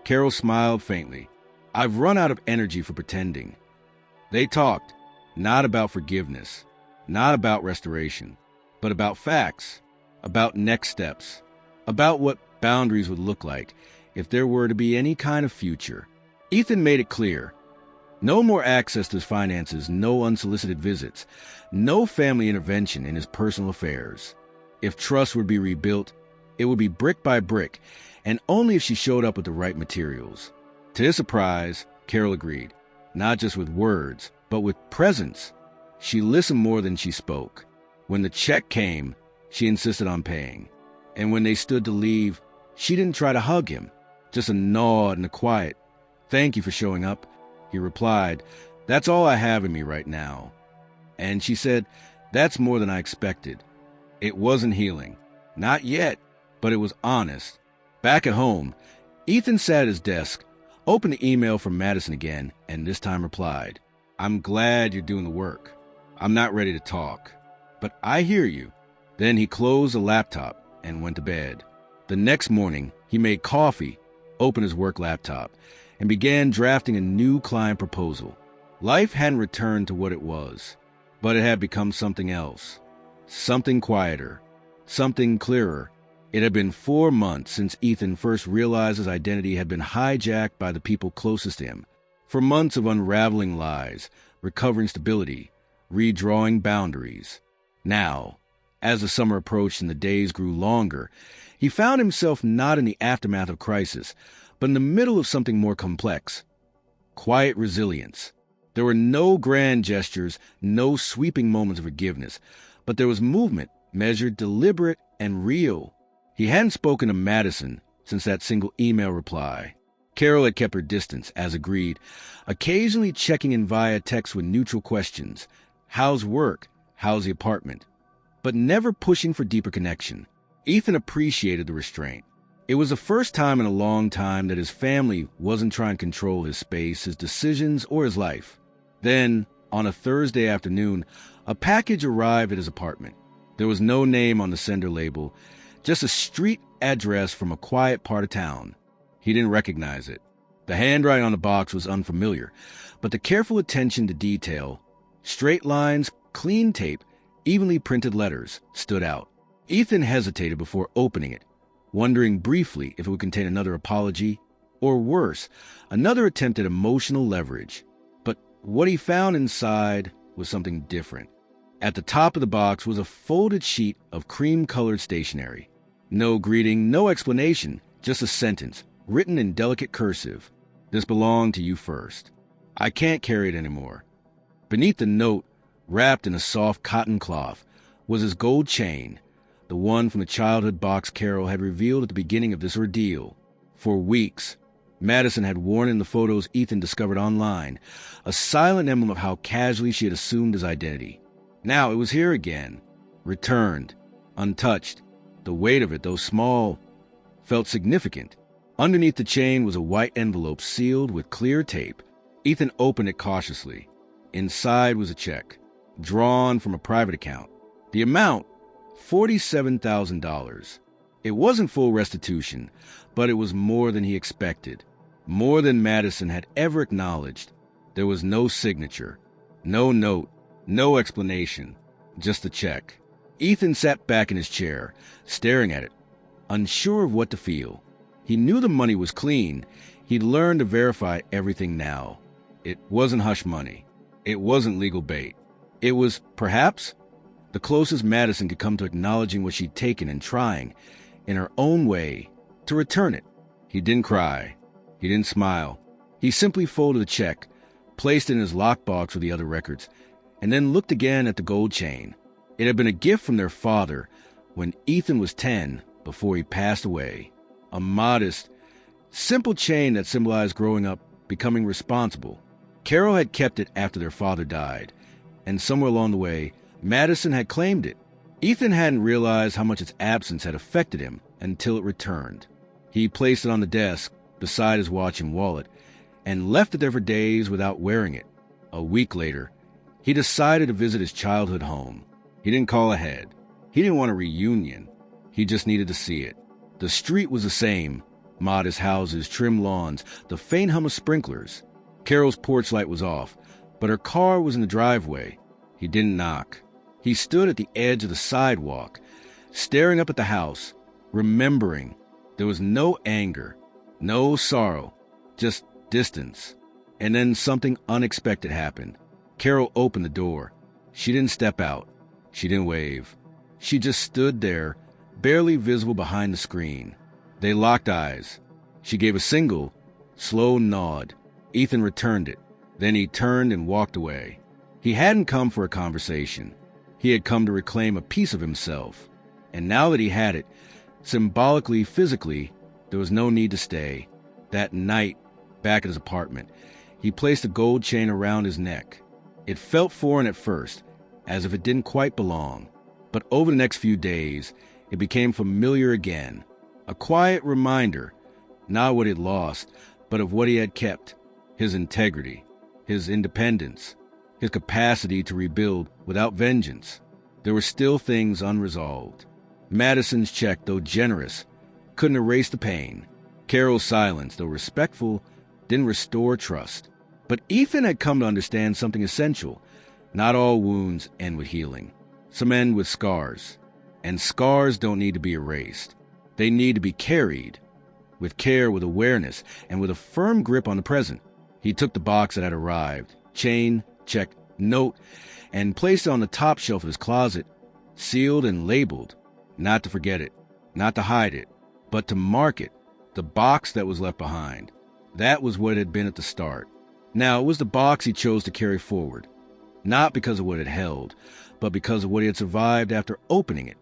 Carol smiled faintly. "I've run out of energy for pretending." They talked, not about forgiveness, not about restoration, but about facts, about next steps, about what boundaries would look like if there were to be any kind of future. Ethan made it clear. No more access to his finances, no unsolicited visits, no family intervention in his personal affairs. If trust would be rebuilt, it would be brick by brick, and only if she showed up with the right materials. To his surprise, Carol agreed, not just with words, but with presence. She listened more than she spoke. When the check came, she insisted on paying. And when they stood to leave, she didn't try to hug him, just a nod and a quiet, "Thank you for showing up." He replied, "That's all I have in me right now." And she said, "That's more than I expected." It wasn't healing. Not yet, but it was honest. Back at home, Ethan sat at his desk, opened the email from Madison again, and this time replied, "I'm glad you're doing the work. I'm not ready to talk, but I hear you." Then he closed the laptop and went to bed. The next morning, he made coffee, opened his work laptop, and began drafting a new client proposal. Life hadn't returned to what it was, but it had become something else, something quieter, something clearer. It had been 4 months since Ethan first realized his identity had been hijacked by the people closest to him. For months of unraveling lies, recovering stability, redrawing boundaries. Now, as the summer approached and the days grew longer, he found himself not in the aftermath of crisis, but in the middle of something more complex. Quiet resilience. There were no grand gestures, no sweeping moments of forgiveness, but there was movement, measured, deliberate, and real. He hadn't spoken to Madison since that single email reply. Carol had kept her distance, as agreed, occasionally checking in via text with neutral questions. How's work? How's the apartment? But never pushing for deeper connection. Ethan appreciated the restraint. It was the first time in a long time that his family wasn't trying to control his space, his decisions, or his life. Then, on a Thursday afternoon, a package arrived at his apartment. There was no name on the sender label, just a street address from a quiet part of town. He didn't recognize it. The handwriting on the box was unfamiliar, but the careful attention to detail, straight lines, clean tape, evenly printed letters, stood out. Ethan hesitated before opening it, wondering briefly if it would contain another apology, or worse, another attempt at emotional leverage. But what he found inside was something different. At the top of the box was a folded sheet of cream-colored stationery. No greeting, no explanation, just a sentence, written in delicate cursive. "This belonged to you first. I can't carry it anymore." Beneath the note, wrapped in a soft cotton cloth, was his gold chain, the one from the childhood box Carol had revealed at the beginning of this ordeal. For weeks, Madison had worn in the photos Ethan discovered online, a silent emblem of how casually she had assumed his identity. Now it was here again, returned, untouched. The weight of it, though small, felt significant. Underneath the chain was a white envelope sealed with clear tape. Ethan opened it cautiously. Inside was a check, drawn from a private account. The amount, $47,000. It wasn't full restitution, but it was more than he expected, more than Madison had ever acknowledged. There was no signature, no note, no explanation, just a check. Ethan sat back in his chair, staring at it, unsure of what to feel. He knew the money was clean. He'd learned to verify everything now. It wasn't hush money. It wasn't legal bait. It was, perhaps, the closest Madison could come to acknowledging what she'd taken and trying, in her own way, to return it. He didn't cry. He didn't smile. He simply folded the check, placed it in his lockbox with the other records, and then looked again at the gold chain. It had been a gift from their father when Ethan was 10 before he passed away. A modest, simple chain that symbolized growing up, becoming responsible. Carol had kept it after their father died, and somewhere along the way, Madison had claimed it. Ethan hadn't realized how much its absence had affected him until it returned. He placed it on the desk beside his watch and wallet and left it there for days without wearing it. A week later, he decided to visit his childhood home. He didn't call ahead. He didn't want a reunion. He just needed to see it. The street was the same. Modest houses, trim lawns, the faint hum of sprinklers. Carol's porch light was off, but her car was in the driveway. He didn't knock. He stood at the edge of the sidewalk, staring up at the house, remembering. There was no anger, no sorrow, just distance. And then something unexpected happened. Carol opened the door. She didn't step out. She didn't wave. She just stood there, barely visible behind the screen. They locked eyes. She gave a single, slow nod. Ethan returned it. Then he turned and walked away. He hadn't come for a conversation. He had come to reclaim a piece of himself. And now that he had it, symbolically, physically, there was no need to stay. That night, back at his apartment, he placed a gold chain around his neck. It felt foreign at first, as if it didn't quite belong. But over the next few days, it became familiar again. A quiet reminder, not what he'd lost, but of what he had kept. His integrity, his independence, his capacity to rebuild without vengeance. There were still things unresolved. Madison's check, though generous, couldn't erase the pain. Carol's silence, though respectful, didn't restore trust. But Ethan had come to understand something essential. Not all wounds end with healing. Some end with scars. And scars don't need to be erased. They need to be carried. With care, with awareness, and with a firm grip on the present. He took the box that had arrived, chain, check, note, and placed it on the top shelf of his closet, sealed and labeled. Not to forget it, not to hide it, but to mark it, the box that was left behind. That was what it had been at the start. Now, it was the box he chose to carry forward, not because of what it held, but because of what he had survived after opening it.